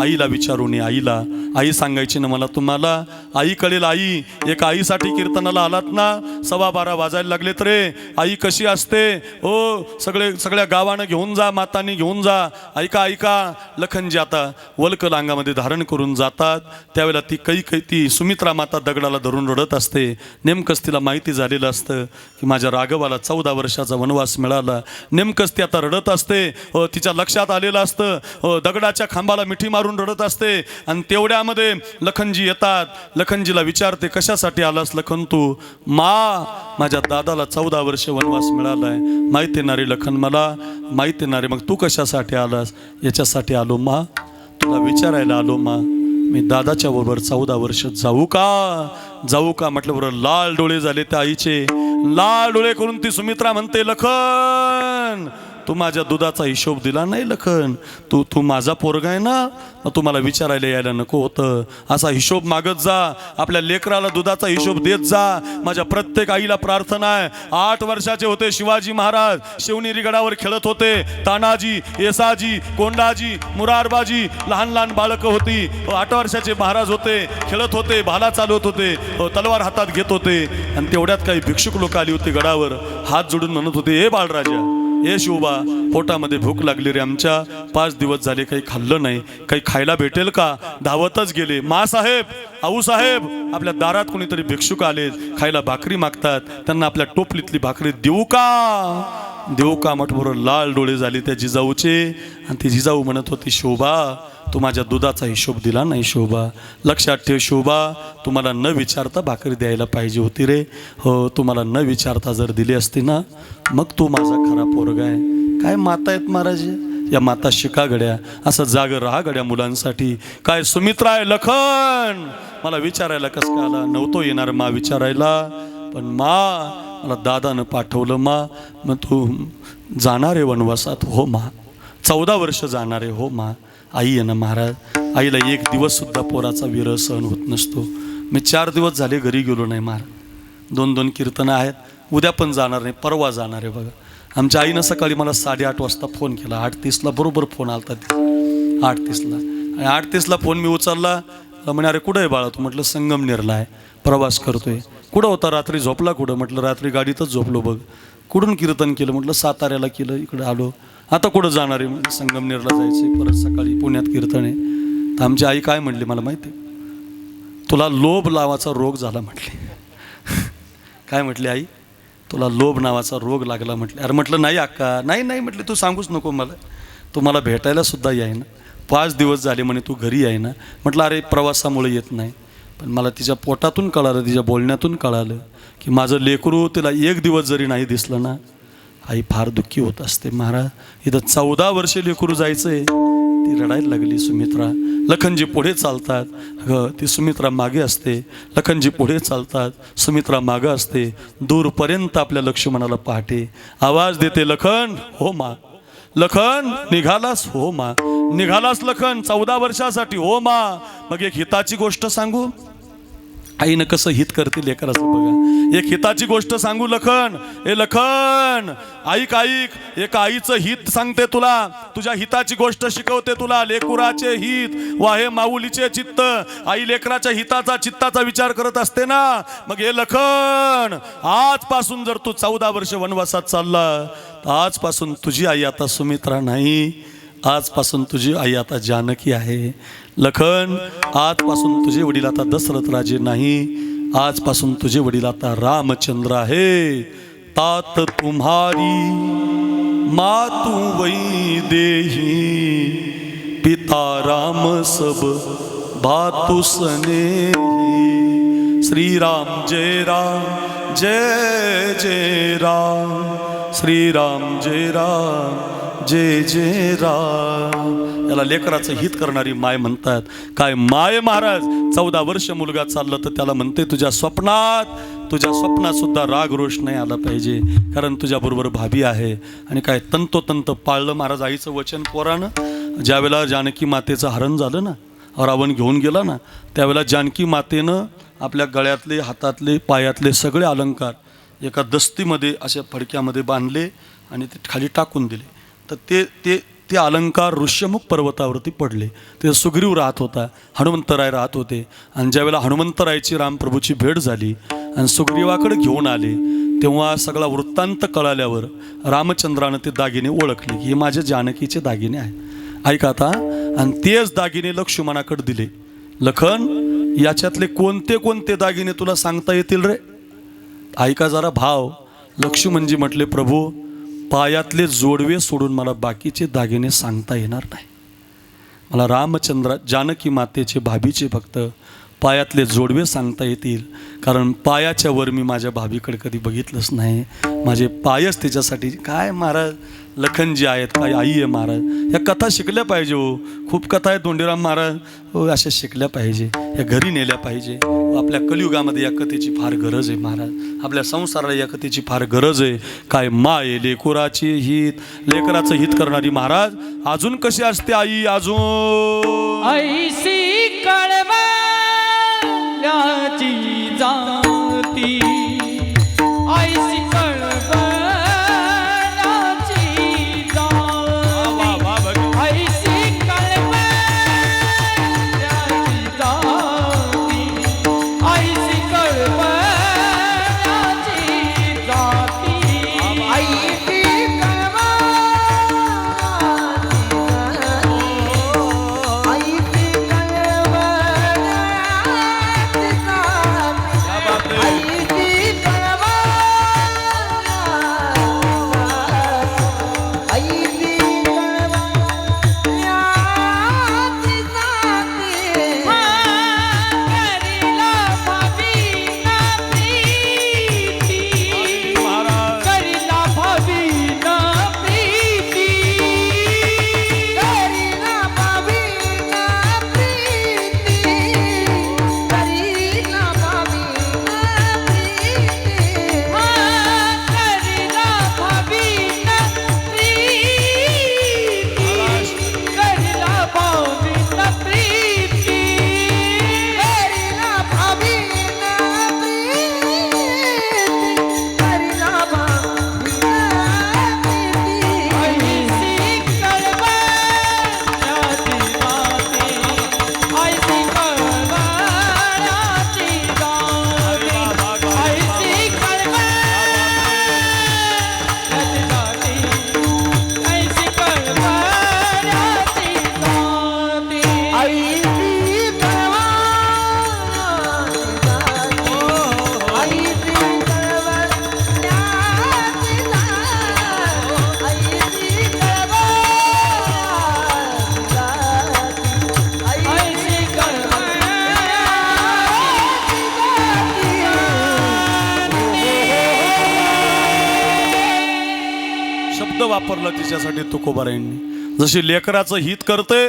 आईला विचारून ये. आईला आई सांगायची ना मला तुम्हाला. आई कळेल. आई एक आईसाठी कीर्तनाला आलात ना, 12:15 वाजायला लागलेत रे. आई कशी असते हो, सगळ्या गावानं घेऊन जा, मातांनी घेऊन जा. ऐका ऐका. लखनजी आता वल्क लांगामध्ये धारण करून जातात. त्यावेळेला ती सुमित्रा माता दगडाला धरून रडत असते. नेमकंच तिला माहिती झालेलं असतं की माझ्या राघवाला 14 वर्षाचा वनवास मिळाला. नेमकंच ती आता रडत असते. तिच्या लक्षात आलेलं असतं. दगडाच्या खांबाला मिठी मारून रडत असते. आणि तेवढ्यामध्ये लखनजी येतात. लखनजीला विचारते कशासाठी आलास लखन तू? माझ्या दादाला 14 वर्ष वनवास मिळालाय. माहिती ना रे लखन, मला माहिती ना रे. मग तू कशासाठी आलास? याच्यासाठी आलो मा, तुला विचारायला आलो मा. मी दादाच्या बरोबर 14 वर्ष जाऊ का म्हटलं. बरोबर लाल डोळे झाले त्या आईचे. लाल डोळे करून ती सुमित्रा म्हणते लखन तू माझ्या दुधाचा हिशोब दिला नाही लखन. तू माझा पोरगा आहे ना, मग तू मला विचारायला यायला नको होतं. असा हिशोब मागत जा. आपल्या लेकराला दुधाचा हिशोब देत जा. माझ्या प्रत्येक आईला प्रार्थना आहे. 8 वर्षाचे होते शिवाजी महाराज, शिवनेरी गडावर खेळत होते. तानाजी, येसाजी, कोंडाजी, मुरारबाजी, लहान लहान बाळकं होती. 8 वर्षाचे महाराज होते, खेळत होते, भाला चालवत होते, तलवार हातात घेत होते. आणि तेवढ्यात काही भिक्षुक लोक आली होती गडावर. हात जोडून म्हणत होते ए बाळराजा, ए शिवबा, पोटामध्ये भूक लागली रे आमच्या, 5 दिवस झाले काही खाल्लं नाही, काही खायला भेटेल का? धावतच गेले. मासाहेब, आऊसाहेब, आपल्या दारात कोणीतरी भिक्षुक आले, खायला भाकरी मागतात, त्यांना आपल्या टोपलीतली भाकरी देऊ का म्हटबरोबर लाल डोळे झाले त्या जिजाऊचे. आणि ती जिजाऊ म्हणत होती शोभा तू माझ्या दुधाचा हिशोब दिला नाही शोभा. लक्षात ठेव शोभा, तुम्हाला न विचारता भाकरी द्यायला पाहिजे होती रे. हो, तुम्हाला न विचारता जर दिली असती ना, मग तू माझा खरा पोरगा आहे. काय माता आहेत महाराज या. माता शिका गड्या, असं जागर राहा गड्या मुलांसाठी. काय सुमित्रा आहे लखन मला विचारायला कसं काय आला? नव्हतो येणार मा विचारायला, पण मला दादानं पाठवलं मा. मग तू जाणार आहे वनवासात? हो मा. 14 वर्ष जाणार आहे? हो मा. आई आहे ना महाराज, आईला 1 दिवस सुद्धा पोराचा विरह सहन होत नसतो. मी 4 दिवस झाले घरी गेलो नाही महाराज. 2-2 कीर्तनं आहेत. उद्या पण जाणार नाही, परवा जाणार आहे बघा. आमच्या आईनं सकाळी मला 8:30 वाजता फोन केला. 8:30ला बरोबर फोन आला होता. 8:30ला आणि 8:30ला फोन मी उचलला. म्हणे अरे कुठं आहे बाळा तू? म्हटलं संगमनेरला आहे, प्रवास करतोय. कुठं होता? रात्री झोपला कुठं? म्हटलं रात्री गाडीतच झोपलो बघ. कुठून कीर्तन केलं? म्हटलं साताऱ्याला केलं, इकडे आलो. आता कुठं जाणार आहे? म्हणजे संगमनेरला जायचं, परत सकाळी पुण्यात कीर्तन आहे. तर आमची आई काय म्हणली मला माहिती आहे? तुला लोभ नावाचा रोग झाला म्हटली. काय म्हटली आई? तुला लोभ नावाचा रोग लागला म्हटले. अरे म्हटलं नाही अक्का, नाही म्हटले, तू सांगूच नको मला, तू मला भेटायला सुद्धा याय ना. 5 दिवस झाले म्हणे तू घरी आहे ना. म्हटलं अरे प्रवासामुळे येत नाही, पण मला तिच्या पोटातून कळालं, तिच्या बोलण्यातून कळालं की माझं लेकरू तिला 1 दिवस जरी नाही दिसलं ना, आई फार दुःखी होत असते. महाराज इथं 14 वर्षे लेकरू जायचं आहे. ती रडायला लागली सुमित्रा. लखनजी पुढे चालतात, ती सुमित्रा मागे असते. लखनजी पुढे चालतात, सुमित्रा मागे असते. दूरपर्यंत आपल्या लक्ष्मणाला पहाटे आवाज देते लखन. हो मा. लखन निघालास? हो मा. निघालास लखन 14 वर्षासाठी? हो मा. मग एक हिताची गोष्ट सांगू. आईनं कसं हित करते लेकराचं बघा. एक हिताची गोष्ट सांगू लखन. ए लखन ऐक, एक आईचं हित सांगते तुला, तुझ्या हिताची गोष्ट शिकवते तुला. लेकुराचे हित वाहे माऊलीचे चित्त. आई लेकराच्या हिताचा चित्ताचा विचार करत असते ना. मग हे लखन आजपासून जर तू 14 वर्ष वनवासात चालला, तर आजपासून तुझी आई आता सुमित्रा नाही, आजपासून तुझी आई आता जानकी आहे. लखन, आजपासून तुझे वडील आता दशरथ राजे नाही, आजपासून तुझे वडील आता रामचंद्र आहे. तात तुम्हारी मातु वै देही, पिता राम सब भातु सनेही. श्रीराम जय राम जय जय राम, श्रीराम जय राम जय जय राम. याला लेकराचं हित करणारी माय म्हणतात. काय माय महाराज, 14 वर्ष मुलगा चालला तर त्याला म्हणते तुझ्या स्वप्नात सुद्धा राग रोष नाही आला पाहिजे, कारण तुझ्या बरोबर भाभी आहे. आणि काय तंतोतंत पाळलं महाराज आईचं वचन पोरानं. ज्यावेळेला जानकी मातेचं हरण झालं ना, रावण घेऊन गेला ना, त्यावेळेला जानकी मातेनं आपल्या गळ्यातले, हातातले, पायातले सगळे अलंकार एका दस्तीमध्ये अशा फडक्यामध्ये बांधले आणि ते खाली टाकून दिले. तर ते अलंकार ऋष्यमुख पर्वतावरती पडले. ते सुग्रीव राहत होता, हनुमंतराय राहत होते. आणि ज्यावेळेला हनुमंतरायची रामप्रभूची भेट झाली आणि सुग्रीवाकडे घेऊन आले, तेव्हा सगळा वृत्तांत कळाल्यावर रामचंद्रानं ते दागिने ओळखले की हे माझ्या जानकीचे दागिने आहे. ऐका आता, आणि तेच दागिने लक्ष्मणाकडे दिले. लखन, याच्यातले कोणते कोणते दागिने तुला सांगता येतील रे? ऐका जरा भाव. लक्ष्मणजी म्हटले, प्रभू पायातले जोडवे सोडून मला बाकीचे दागिने सांगता येणार नाही. मला रामचंद्र जानकी मातेचे भाभीचे फक्त पायातले जोडवे सांगता येतील, कारण पायाच्या वर मी माझ्या भाभीकडे कधी बघितलंच नाही. माझे पायच त्याच्यासाठी. काय महाराज, लखनजी आहेत, काय आई आहे महाराज. या कथा शिकल्या पाहिजे हो. खूप कथा आहेत धोंडीराम महाराज हो, अशा शिकल्या पाहिजे, या घरी नेल्या पाहिजे. आपल्या कलियुगामध्ये या कथेची फार गरज आहे महाराज. आपल्या संसाराला या कथेची फार गरज आहे. काय माय लेकुराची हित, लेकराचं हित करणारी महाराज अजून कशी असते आई? अजून ऐसी कळवल्याची जाती, ऐशी कळवल्याची जाती, ऐशी कळवल्याची जाती, ऐशी कळवल्याची जाती, ऐशी वापरलं तिच्यासाठी तुकोबारायांनी. जशी लेकराचं हित करते,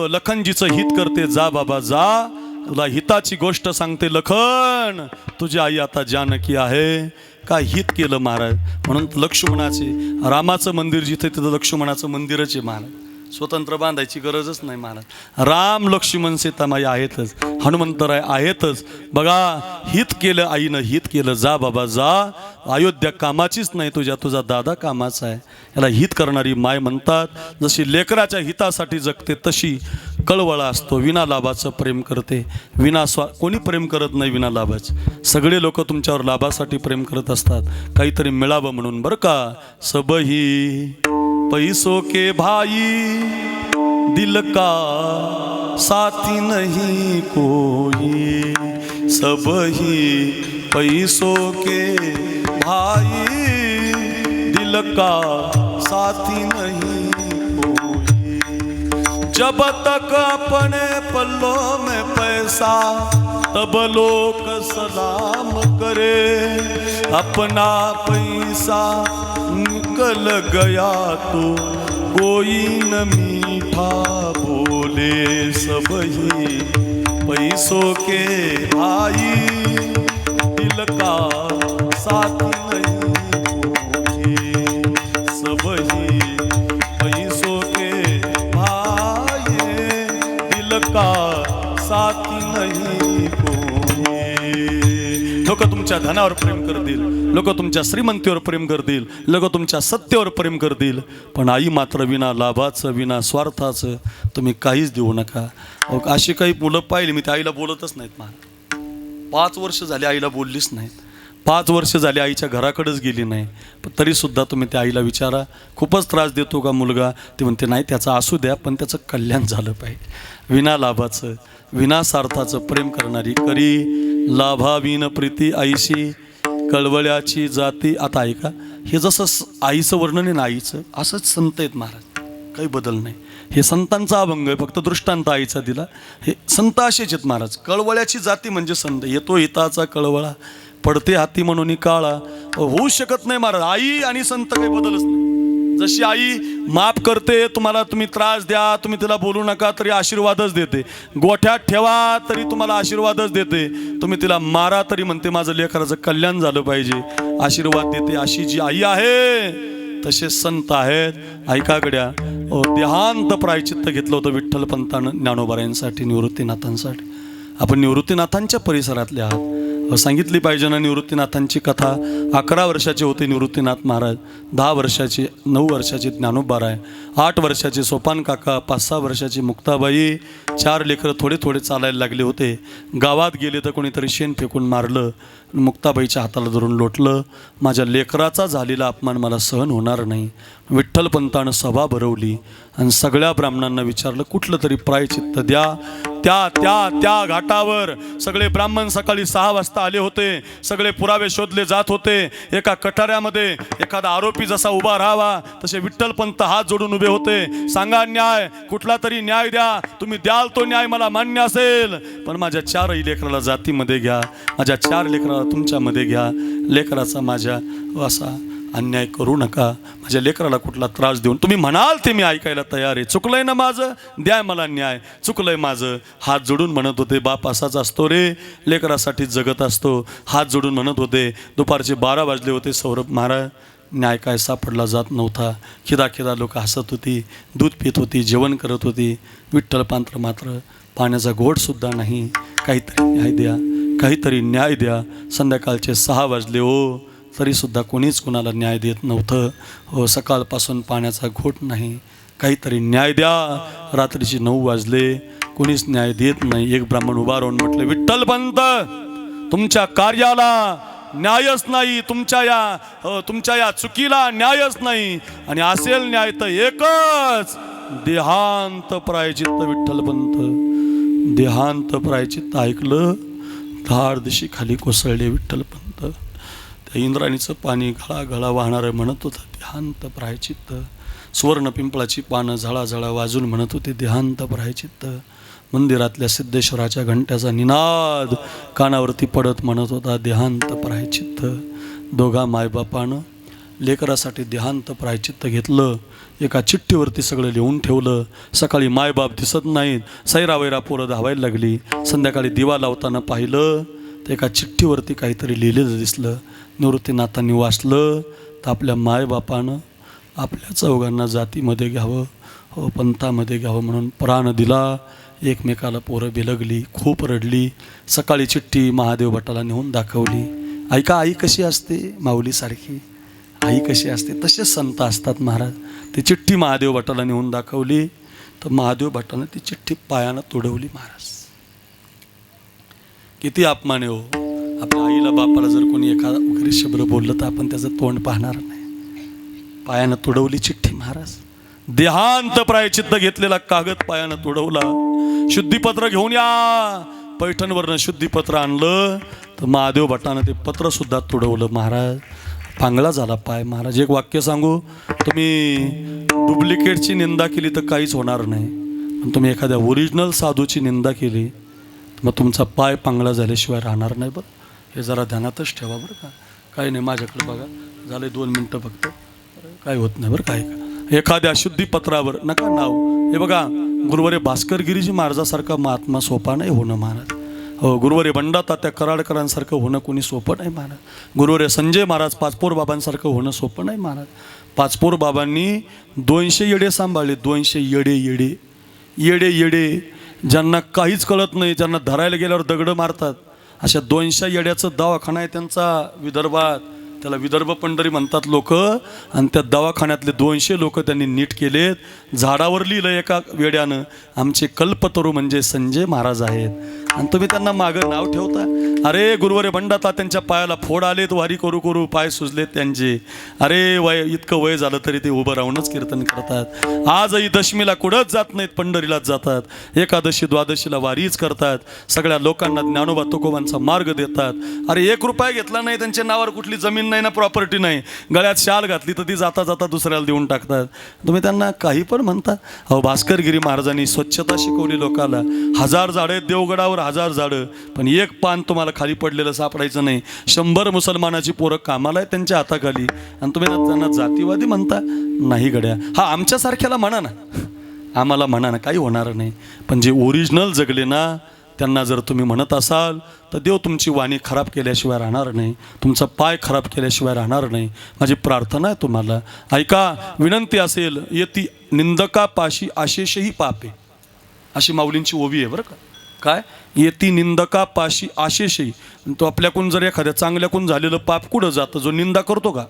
लखनजीचं हित करते. जा बाबा जा, तुला हिताची गोष्ट सांगते. लखन, तुझी आई आता जानकी आहे. काय हित केलं महाराज. म्हणून लक्ष्मणाचे, रामाचं मंदिर जिथे तिथं लक्ष्मणाचं मंदिरच आहे महाराज. स्वतंत्र बांधायची गरजच नाही महाराज. राम लक्ष्मण सीतामाई आहेतच, हनुमंतराय आहेतच. बघा, हित केलं आईनं, हित केलं. जा बाबा जा, अयोध्या कामाचीच नाही, तुझा दादा कामाचा आहे. याला हित करणारी माय म्हणतात. जशी लेकराच्या हितासाठी जगते तशी कळवळा असतो. विना लाभाचं प्रेम करते. कोणी प्रेम करत नाही विना लाभाचं. सगळे लोक तुमच्यावर लाभासाठी प्रेम करत असतात, काहीतरी मिळावं म्हणून. बरं का, सबही पैसों के भाई दिल का साथी नहीं कोई, सब ही पैसों के भाई, दिल का साथी नहीं कोई। जब तक अपने पल्लों में पैसा तब लोग सलाम करे, अपना पैसा निकल गया तो कोई न मीठा बोले, सब ही पैसों के भाई, दिल का साथी नहीं कोई, सब ही पैसों के भाई, दिल का साथी नहीं कोई। लोक तुमच्या धनावर प्रेम करतील, लोक तुमच्या श्रीमंतीवर प्रेम करतील, लोक तुमच्या सत्तेवर प्रेम करतील, पण आई मात्र विना लाभाचं विना स्वार्थाचं तुम्ही काहीच देऊ नका. अशी काही मुलं पाहिली मी, त्या आईला बोलतच नाहीत. मला 5 वर्ष झाली आईला बोललीच नाहीत, 5 वर्ष झाली आईच्या घराकडेच गेली नाही, पण तरीसुद्धा तुम्ही त्या आईला विचारा खूपच त्रास देतो का मुलगा, ते म्हणते नाही त्याचं असू द्या पण त्याचं कल्याण झालं पाहिजे. विना लाभाचं विना स्वार्थाचं प्रेम करणारी करी लाभाविन प्रीती आईशी, कळवळ्याची जाती. आता ऐका, हे जसं आईचं वर्णन आहे ना आईचं, असंच संत आहेत महाराज, काही बदल नाही. हे संतांचा अभंग आहे, फक्त दृष्टांत आईचा दिला. हे संत असेच आहेत महाराज. कळवळ्याची जाती म्हणजे संत, येतो हिताचा कळवळा, पडते हाती म्हणून काळा. होऊ शकत नाही महाराज, आई आणि संत काही बदलच नाही. जशी आई माफ करते तुम्हाला, तुम्ही त्रास द्या, तुम्ही तिला बोलू नका तरी आशीर्वादच देते, गोठ्यात ठेवा तरी तुम्हाला आशीर्वादच देते, तुम्ही तिला मारा तरी म्हणते माझं लेकराचं कल्याण झालं पाहिजे, आशीर्वाद देते. अशी जी आई आहे तसे संत आहेत. ऐका गड्या, देहांत प्रायचित्त घेतलं होतं विठ्ठल पंतानं ज्ञानोबारायांसाठी, निवृत्तीनाथांसाठी. आपण निवृत्तीनाथांच्या परिसरातले आहात, सांगितली पाहिजे ना निवृत्तीनाथांची कथा. 11 वर्षाचे होते निवृत्तीनाथ महाराज, 10 वर्षाचे 9 वर्षाचे ज्ञानोबाराय, 8 वर्षाचे सोपान काका, 5-6 वर्षाची मुक्ताबाई, 4 लेकरं थोडे थोडे चालायला लागले होते. गावात गेले तर कोणीतरी शेण फेकून मारलं, मुक्ताबाईच्या हाताला धरून लोटलं. माझ्या लेकराचा झालेला अपमान मला सहन होणार नाही. विठ्ठलपंतानं सभा भरवली आणि सगळ्या ब्राह्मणांना विचारलं कुठलं तरी प्रायचित्त द्या. त्या घाटावर सगळे ब्राह्मण सकाळी 6 वाजता आले होते, सगळे पुरावे शोधले जात होते. एका कठाऱ्यामध्ये एखादा आरोपी जसा उभा राहावा तसे विठ्ठलपंत हात जोडून उभे होते. सांगा न्याय, कुठला तरी न्याय द्या, तुम्ही द्याल तो न्याय मला मान्य असेल, पण माझ्या 4 लेकराला जातीमध्ये घ्या, माझ्या 4 लेकराला तुमच्यामध्ये घ्या, लेकराचा माझ्या असा अन्याय करू नका, माझ्या लेकराला कुठला त्रास देऊन. तुम्ही म्हणाल ते मी ऐकायला तयार आहे. चुकलंय ना माझं, द्या मला न्याय, चुकलंय माझं. हात जोडून म्हणत होते, बाप असाच असतो रे, लेकरासाठी जगत असतो. हात जोडून म्हणत होते. दुपारचे 12 वाजले होते. सौरभ महाराज, न्याय काय सापडला जात नव्हता. खिदा लोक हसत होती, दूध पित होती, जेवण करत होती. विठ्ठलपंत मात्र पाण्याचा घोटसुद्धा नाही. काहीतरी न्याय द्या, काहीतरी न्याय द्या. संध्याकाळचे 6 वाजले हो, तरीसुद्धा कोणीच कोणाला न्याय देत नव्हतं. हो, सकाळपासून पाण्याचा घोट नाही, काहीतरी न्याय द्या. रात्रीचे 9 वाजले, कोणीच न्याय देत नाही. एक ब्राह्मण उभा राहून म्हटलं, विठ्ठलपंत तुमच्या कार्याला न्यायच नाही, तुमच्या या चुकीला न्यायच नाही, आणि असेल न्याय तर एकच, देहांत प्रायचित्त. विठ्ठलपंत देहांत प्रायचित्त ऐकलं, धाडदिशी खाली कोसळले विठ्ठलपंत. त्या इंद्राणीचं पाणी घळाघळा वाहणारं म्हणत होतं, देहांत प्रायचित्त. सुवर्ण पिंपळाची पानं झळाझळा वाजून म्हणत होते, देहांत प्रायचित्त. मंदिरातल्या सिद्धेश्वराच्या घंट्याचा निनाद कानावरती पडत म्हणत होता, देहांत प्रायचित्त. दोघा मायबापानं लेकरासाठी देहांत प्रायचित्त घेतलं. एका चिठ्ठीवरती सगळं लिहून ठेवलं. सकाळी मायबाप दिसत नाहीत, सैरावैरा पोरं धावायला लागली. संध्याकाळी दिवा लावताना पाहिलं तर एका चिठ्ठीवरती काहीतरी लिहिलेलं दिसलं. निवृत्तीनाथांनी वाचलं तर आपल्या मायबापानं आपल्या चौघांना जातीमध्ये घ्यावं, हो पंथामध्ये घ्यावं म्हणून प्राण दिला. एकमेकाला पोरं बिलगली, खूप रडली. सकाळी चिठ्ठी महादेव भटाला नेऊन दाखवली. ऐका, आई कशी असते, माऊलीसारखी आई कशी असते, तसेच संत असतात महाराज. ती चिठ्ठी महादेव भटाला नेऊन दाखवली तर महादेव भटानं ती चिठ्ठी पायानं तुडवली. महाराज, किती अपमान आहे हो. आपल्या आईला बापाला जर कोणी एखादा वगैरे शब्द बोललं तर आपण त्याचं तोंड पाहणार नाही. पायानं तुडवली चिठ्ठी महाराज. देहांत प्रायचित्त घेतलेला कागद पायानं तुडवला. शुद्धीपत्र घेऊन या. पैठणवरनं शुद्धीपत्र आणलं तर महादेव भटानं ते पत्र सुद्धा तुडवलं. महाराज पांगळा झाला पाय. महाराज एक वाक्य सांगू, तुम्ही डुप्लिकेटची निंदा केली तर काहीच होणार नाही, पण तुम्ही एखाद्या ओरिजिनल साधूची निंदा केली मग तुमचा पाय पांगळा झाल्याशिवाय राहणार नाही. बरं हे जरा ध्यानातच ठेवा बरं का. काही नाही, माझ्याकडे बघा, झाले 2 मिनटं फक्त, काही होत नाही बरं. काय का एखाद्या शुद्धीपत्रावर नका नाव. हे बघा, गुरुवारे भास्करगिरीजी महाराजासारखा महात्मा सोपा नाही होणं महाराज. हो, गुरुवारे बंडा तात्या कराडकरांसारखं होणं कोणी सोपं नाही महाराज. गुरुवारे संजय महाराज पाचपोर बाबांसारखं होणं सोपं नाही महाराज. पाचपोर बाबांनी 200 येडे सांभाळले. 200 येडे येडे येडे येडे ज्यांना काहीच कळत नाही, ज्यांना धरायला गेल्यावर दगडं मारतात, अशा 200 येड्याचं दवाखाना आहे त्यांचा विदर्भात. त्याला विदर्भ पंढरी म्हणतात लोक. आणि त्या दवाखान्यातले 200 लोक त्यांनी नीट केलेत. झाडावर लिहिलं एका वेड्यानं, आमचे कल्पतरू म्हणजे संजय महाराज आहेत. आणि तुम्ही त्यांना मागं नाव ठेवता. अरे गुरुवारे बंडाता त्यांच्या पायाला फोड आलेत, वारी करू करू पाय सुजलेत त्यांचे. अरे वय इतकं वय झालं तरी ते उभं राहूनच कीर्तन करतात. आजही दशमीला कुठंच जात नाहीत, पंढरीलाच जातात. एकादशी द्वादशीला वारीच करतात. सगळ्या लोकांना ज्ञानोबा तुकोबांचा मार्ग देतात. अरे 1 रुपया घेतला नाही, त्यांच्या नावावर कुठली जमीन नाही ना, प्रॉपर्टी नाही. गळ्यात शाल घातली तर ती जाता जाता दुसऱ्याला देऊन टाकतात. तुम्ही त्यांना काही पण म्हणता. अहो भास्करगिरी महाराजांनी स्वच्छता शिकवली लोकाला. 1000 झाडं आहेत देवगडावर, 1000 झाडं, पण एक पान तुम्हाला खाली पडलेलं सापडायचं नाही. 100 मुसलमानाची पोरं कामाला आहे त्यांच्या हाताखाली, आणि तुम्ही त्यांना जातीवादी म्हणता. नाही गड्या, हा आमच्यासारख्याला म्हणा ना, आम्हाला म्हणा ना, काही होणार नाही. पण जे ओरिजिनल जगले ना, त्यांना जर तुम्ही म्हणत असाल तर देव तुमची वाणी खराब केल्याशिवाय राहणार नाही, तुमचा पाय खराब केल्याशिवाय राहणार नाही. माझी प्रार्थना आहे तुम्हाला. ऐका, विनंती असेल, येती निंदकापाशी आशेषही पापे, अशी माऊलींची ओवी आहे बरं का. काय येती निंदका पाशी आशेषही. तो आपल्याकडून जर एखाद्या चांगल्याकडून झालेलं पाप कुठं जातं? जो निंदा करतो का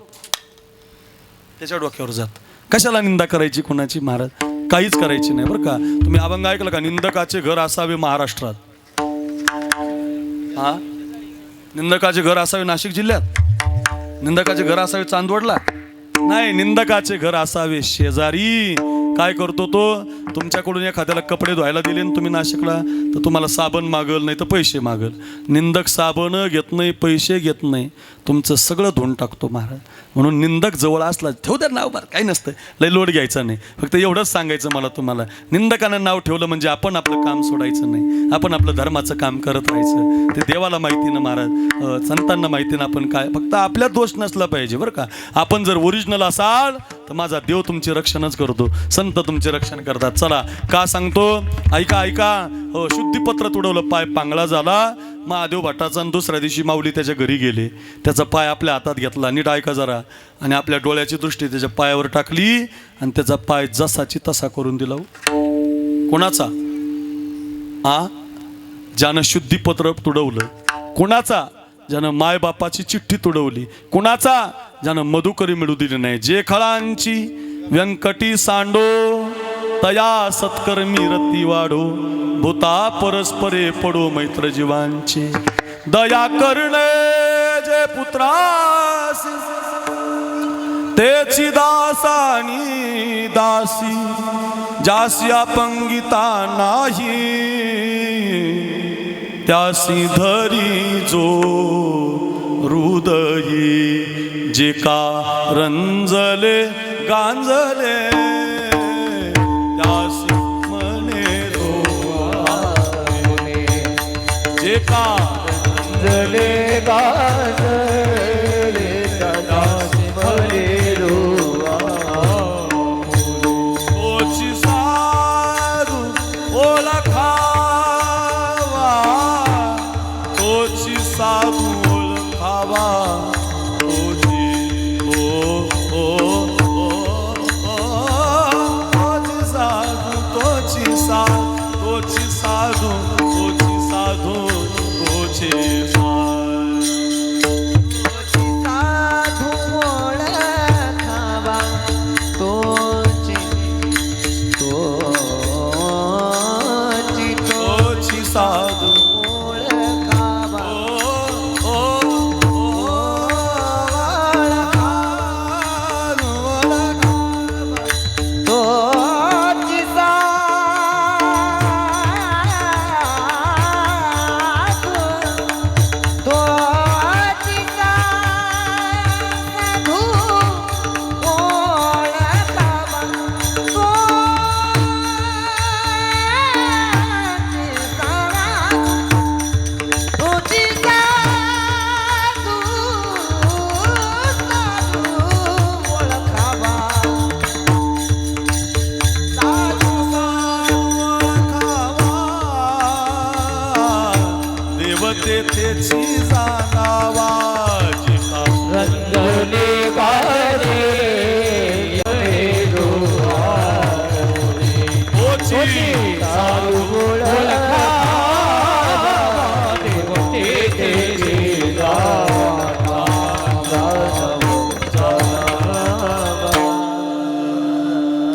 त्याच्या डोक्यावर जात. कशाला निंदा करायची कोणाची महाराज? काहीच करायची नाही बरं का. तुम्ही अभंग ऐकलं का, निंदकाचे घर असावे महाराष्ट्रात. हा, निंदकाचे घर असावे नाशिक जिल्ह्यात, निंदकाचे घर असावे चांदवडला नाही, निंदकाचे घर असावे शेजारी. काय करतो तो? तुमच्याकडून एखाद्याला कपडे धुवायला दिले आणि तुम्ही नाशिकला, तर तुम्हाला साबण मागल, नाही तर पैसे मागल. निंदक साबण घेत नाही, पैसे घेत नाही, तुमचं सगळं धुवून टाकतो महाराज. म्हणून निंदक जवळ असला ठेवू द्या नाव, बरं काही नसतं, लय लोड घ्यायचा नाही. फक्त एवढंच सांगायचं मला तुम्हाला, निंदकानं नाव ठेवलं म्हणजे आपण आपलं काम सोडायचं नाही, आपण आपलं धर्माचं काम करत राहायचं. ते देवाला माहिती ना महाराज, संतांना माहिती ना आपण काय, फक्त आपल्यात दोष नसला पाहिजे बरं का. आपण जर ओरिजिनल असाल तर माझा देव तुमचे रक्षणच करतो, संत तुमचे रक्षण करतात. चला का सांगतो, ऐका ऐका. हो, शुद्धीपत्र तुडवलं, पाय पांगळा झाला महादेव भटाचा. आणि दुसऱ्या दिवशी माऊली त्याच्या घरी गेले, त्याचा पाय आपल्या हातात घेतला, नीट ऐका जरा, आणि आपल्या डोळ्याची दृष्टी त्याच्या पायावर टाकली आणि त्याचा पाय जसाची तसा करून दिला. कोणाचा? ज्यानं शुद्धीपत्र तुडवलं. कोणाचा? ज्यानं मायबापाची चिठ्ठी तुडवली. कुणाचा? ज्यानं मधुकरी मिळू दिली नाही. जे खळांची व्यंकटी सांडो तया सत्कर्मी रती वाढो, भूता परस्परे पडो मैत्र जीवांचे. दया करणे जे पुत्रास तेची दासानी दासी, जासी अपंगिता नाही त्यासी धरी जो हृदयी. जे का रंजले गांजले त्यासी मने रोवावे. जे का रंजले गाजले त्यासी मने रोवावे. तोची साधू ओळखावा, तोची साधू ओळखावा.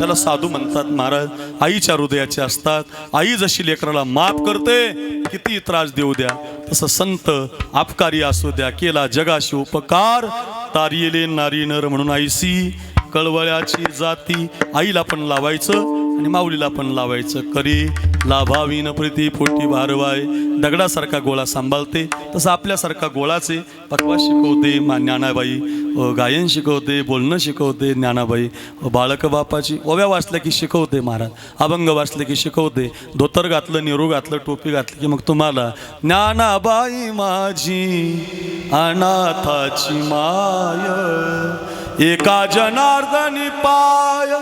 त्याला साधू म्हणतात महाराज. आईच्या हृदयाचे असतात. आई जशी लेकराला माफ करते, किती त्रास देऊ द्या, तसं संत आपकारी असू द्या, केला जगाशी उपकार, तारियले नारी नर म्हणून आईसी कळवळ्याची जाती. आईला पण लावायचं आणि माऊलीला पण लावायचं. करी लाभावीन प्रीती पोटी भारवाय. दगडासारखा गोळा सांभाळते तसं आपल्यासारखा गोळाचे. पकवा शिकवते ज्ञानाबाई, गायन शिकवते, बोलणं शिकवते ज्ञानाबाई. बाळक बापाची ओव्या वाचल्या की शिकवते महाराज, अभंग वाचले की शिकवते. धोतर घातलं, नेहरू घातलं, टोपी घातली की मग तुम्हाला ज्ञानाबाई माझी अनाथाची माय, एका जनार्दनी पाय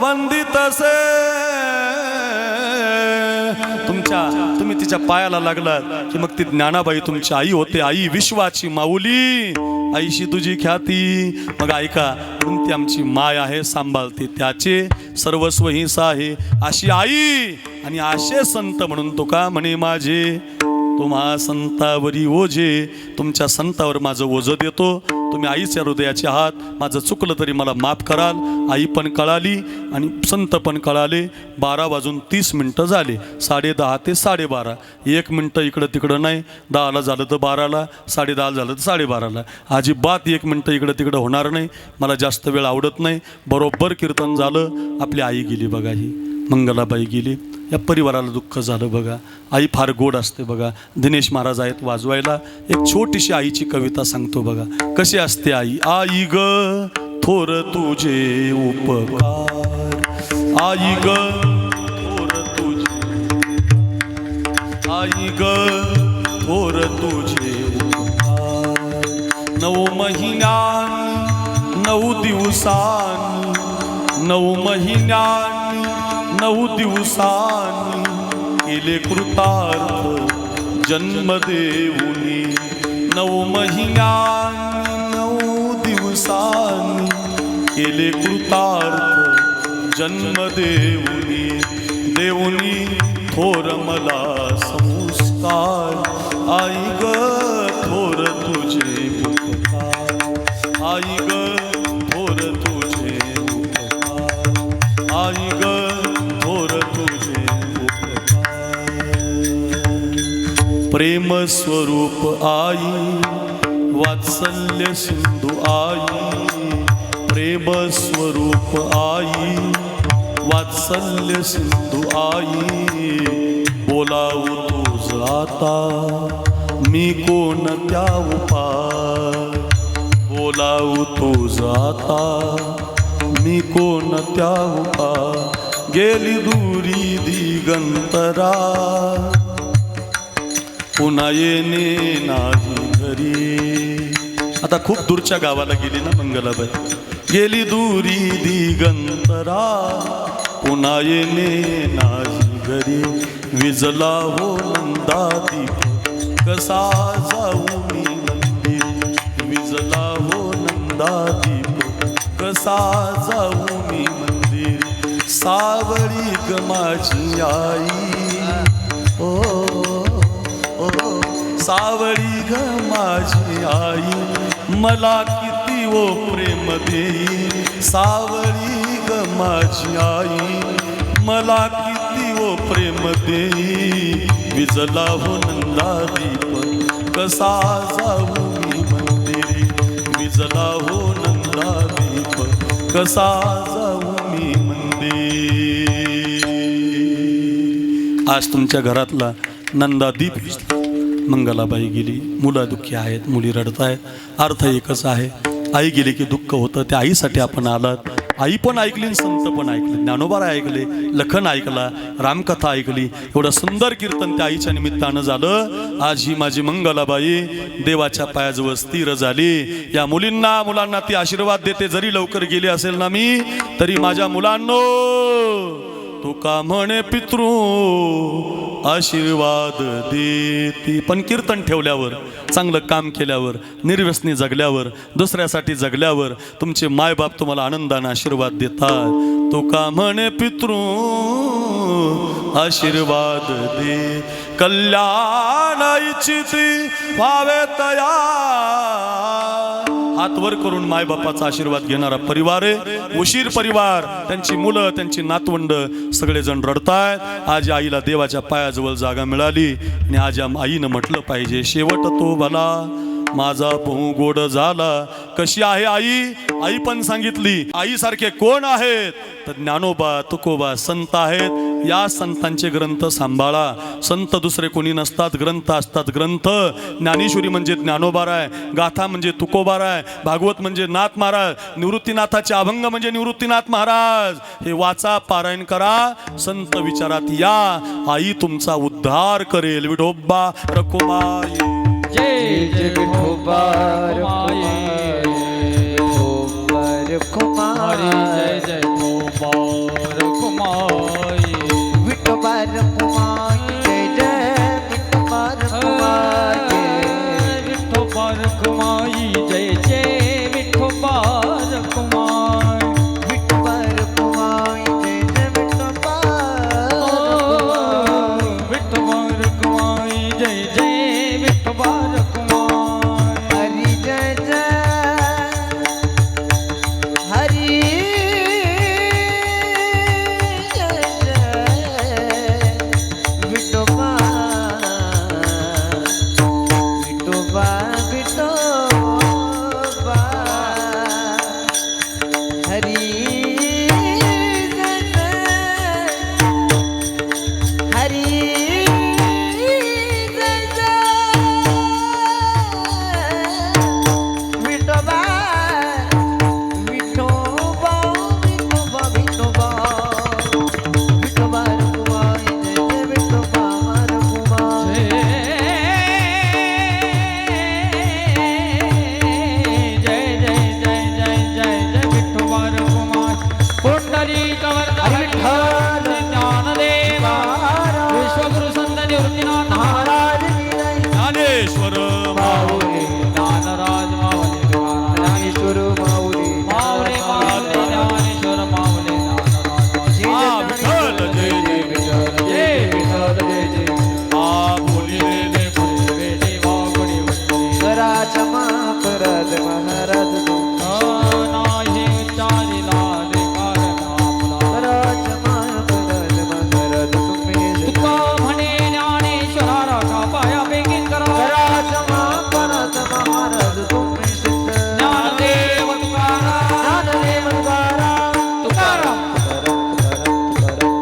वंदितसे. तुम्ही तिच्या पायाला लागलात की मग ती ज्ञानाबाई तुमची आई होते. आई विश्वाची माऊली, आईशी तुझी ख्याती. मग ऐका, म्हणून ती आमची माय आहे, सांभाळते, त्याचे सर्वस्व हिंस आहे अशी आई. आणि असे संत म्हणून तुका म्हणे माझे तुम्हा संतावरी ओझे. तुमच्या संतावर माझं ओझं देतो. तुम्ही आईच्या हृदयाचे आहात. माझं चुकलं तरी मला माफ कराल. आई पण कळाली आणि संत पण कळाले. 12:30 झाले. 10:30 ते 12:30. 1 मिनटं इकडं तिकडं नाही. 10ला झालं तर 12ला, 10:30 झालं तर 12:30ला. अजिबात 1 मिनटं इकडं तिकडं होणार नाही. मला जास्त वेळ आवडत नाही. बरोबर कीर्तन झालं. आपली आई गेली बघा, ही मंगलाबाई गेली. या परिवाराला दुःख झालं बघा. आई फार गोड असते बघा. दिनेश महाराज आहेत वाजवायला. एक छोटीशी आईची कविता सांगतो बघा, कशी असते आई. आई ग थोर तुझे उपकार, आई ग थोर तुझे, आई ग थोर तुझे उपकार. 9 महिन्यांनी 9 दिवसांनी, 9 महिन्यांनी 9 दिवसांनी केले कृतार्थ जन्म देऊनी. 9 महिन्यांनी 9 दिवसांनी केले कृतार्थ जन्म देऊनी. देऊनी थोर मला संस्कार, आई ग थोर तुझे उपकार, आई ग थोर तुझे उपकार, आई ग प्रेम स्वरूप आई, वात्सल्य सिंधू आई. प्रेम स्वरूप आई, वात्सल्य सिंधू आई. बोलावू तुझ आता मी कोणत्या उपाय, बोलावू तुझ आता मी कोणत्या उपाय. गेली दूरी दिगंतरा पुन्हा येणे नाही घरी. आता खूप दूरच्या गावाला गेली ना मंगलाबाई. गेली दूरी दिगंतरा पुन्हा येणे नाही घरी. विजला हो नंदा दीप कसा जाऊ मी मंदिर. विजला हो नंदा दीप कसा जाऊ मी मंदिर. सावळी ग माझी आई, ओ सावळी ग माझी आई, मला किती ओ प्रेम देई. सावळी ग माझी आई, मला किती ओ प्रेम देई. विजला हो नंदा दीप कसा जाऊ मी मंदिरी. विजला हो नंदा दीप कसा जाऊ मी मंदिर. आज तुमच्या घरातला नंदादीप विजला. मंगलाबाई गेली. मुलं दुःखी आहेत, मुली रडत आहेत. अर्थ एकच आहे, आई गेली की दुःख होतं. त्या आईसाठी आपण आलात. आई पण ऐकली, संत पण ऐकले, ज्ञानोबा ऐकले, लखन ऐकला, रामकथा ऐकली. एवढं सुंदर कीर्तन त्या आईच्या निमित्तानं झालं. आज ही माझी मंगलाबाई देवाच्या पायाजवळ स्थिर झाली. या मुलांना ती आशीर्वाद देते. जरी लवकर गेली असेल ना मी, तरी माझ्या मुलांनो तुका म्हणे पितृ आशीर्वाद देती. पण कीर्तन ठेवल्यावर, चांगलं काम केल्यावर, निर्व्यसनी जगल्यावर, दुसऱ्यासाठी जगल्यावर तुमचे मायबाप तुम्हाला आनंदाने आशीर्वाद देतात. तुका म्हणे पितृ आशीर्वाद दे. कल्याण इच्छिती व्हावे तया, हात वर करून मायबापाचा आशीर्वाद घेणारा परिवार आहे. उशीर परिवार, त्यांची मुलं, त्यांची नातवंड सगळेजण रडतायत. आज या आईला देवाच्या पायाजवळ जागा मिळाली आणि आज या आईनं म्हटलं पाहिजे, शेवट तो भला माझा पोहू गोड झाला. कशी आहे आई? आई पण सांगितली. आईसारखे कोण आहेत? तर ज्ञानोबा, तुकोबा संत आहेत. या संतांचे ग्रंथ सांभाळा. संत दुसरे कोणी नसतात, ग्रंथ असतात. ग्रंथ ज्ञानेश्वरी म्हणजे ज्ञानोबा राय, गाथा म्हणजे तुकोबा राय, भागवत म्हणजे नाथ महाराज, निवृत्तीनाथाचे अभंग म्हणजे निवृत्तीनाथ महाराज. हे वाचा, पारायण करा, संत विचारात या. आई तुमचा उद्धार करेल. विठोबा रखुमाई. जय जय विठोबा रखुमाई, विठोबा रखुमाई, जय जय विठोबा रखुमाई, विठोबा रखुमाई, जय जय विठोबा रखुमाई, विठोबा रखुमाई, जय जय विठोबा रखुमाई, विठोबा रखुमाई, जय जय विठोबा विठोबा रखुमाई, जय जय विठोबा रखुमाई. हरी जय जय हरी जय जय विठोबा विठोबा विठोबा हरी जय जय हरी जय जय विठोबा विठोबा विठोबा विठोबा विठोबा रखुमाई, जय जय विठोबा रखुमाई. जय जय जय जय जय जय विठोबा रखुमाई. पुंडलिक वरद विठ्ठल ज्ञानदेवा, विश्वगुरु संत निवृत्तीनाथ महाराज, ज्ञानेश्वर माऊली ज्ञानराज, माऊली ज्ञानेश्वर माऊली माऊली माऊली ज्ञानेश्वर, माऊली ज्ञानराज. हा विठ्ठल, जय जय विठ्ठल, जय विठ्ठल, जय जय हा बोलिले ले वेदी वागुणी वंदे. कराच्या महापराध महाराज तू नाही उच्चारिला देकार नामला. कराच्या महापराध महाराज तुम्ही तुका म्हणे ज्ञानेश्वरा राखा पाया बेगीन करा. कराच्या महापराध महाराज तुम्ही सिद्ध ज्ञानदेव तुकाराम, ज्ञानदेव तुकाराम तुकाराम.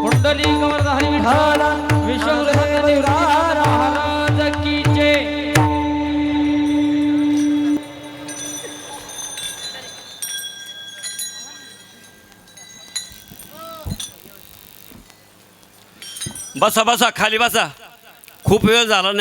पुंडलिक वरद हरी विठ्ठल, विश्वगुरु संत निवृत्तीनाथ महाराज की जय. बसा बसा, खाली बसा. खूप वेळ झाला नाही.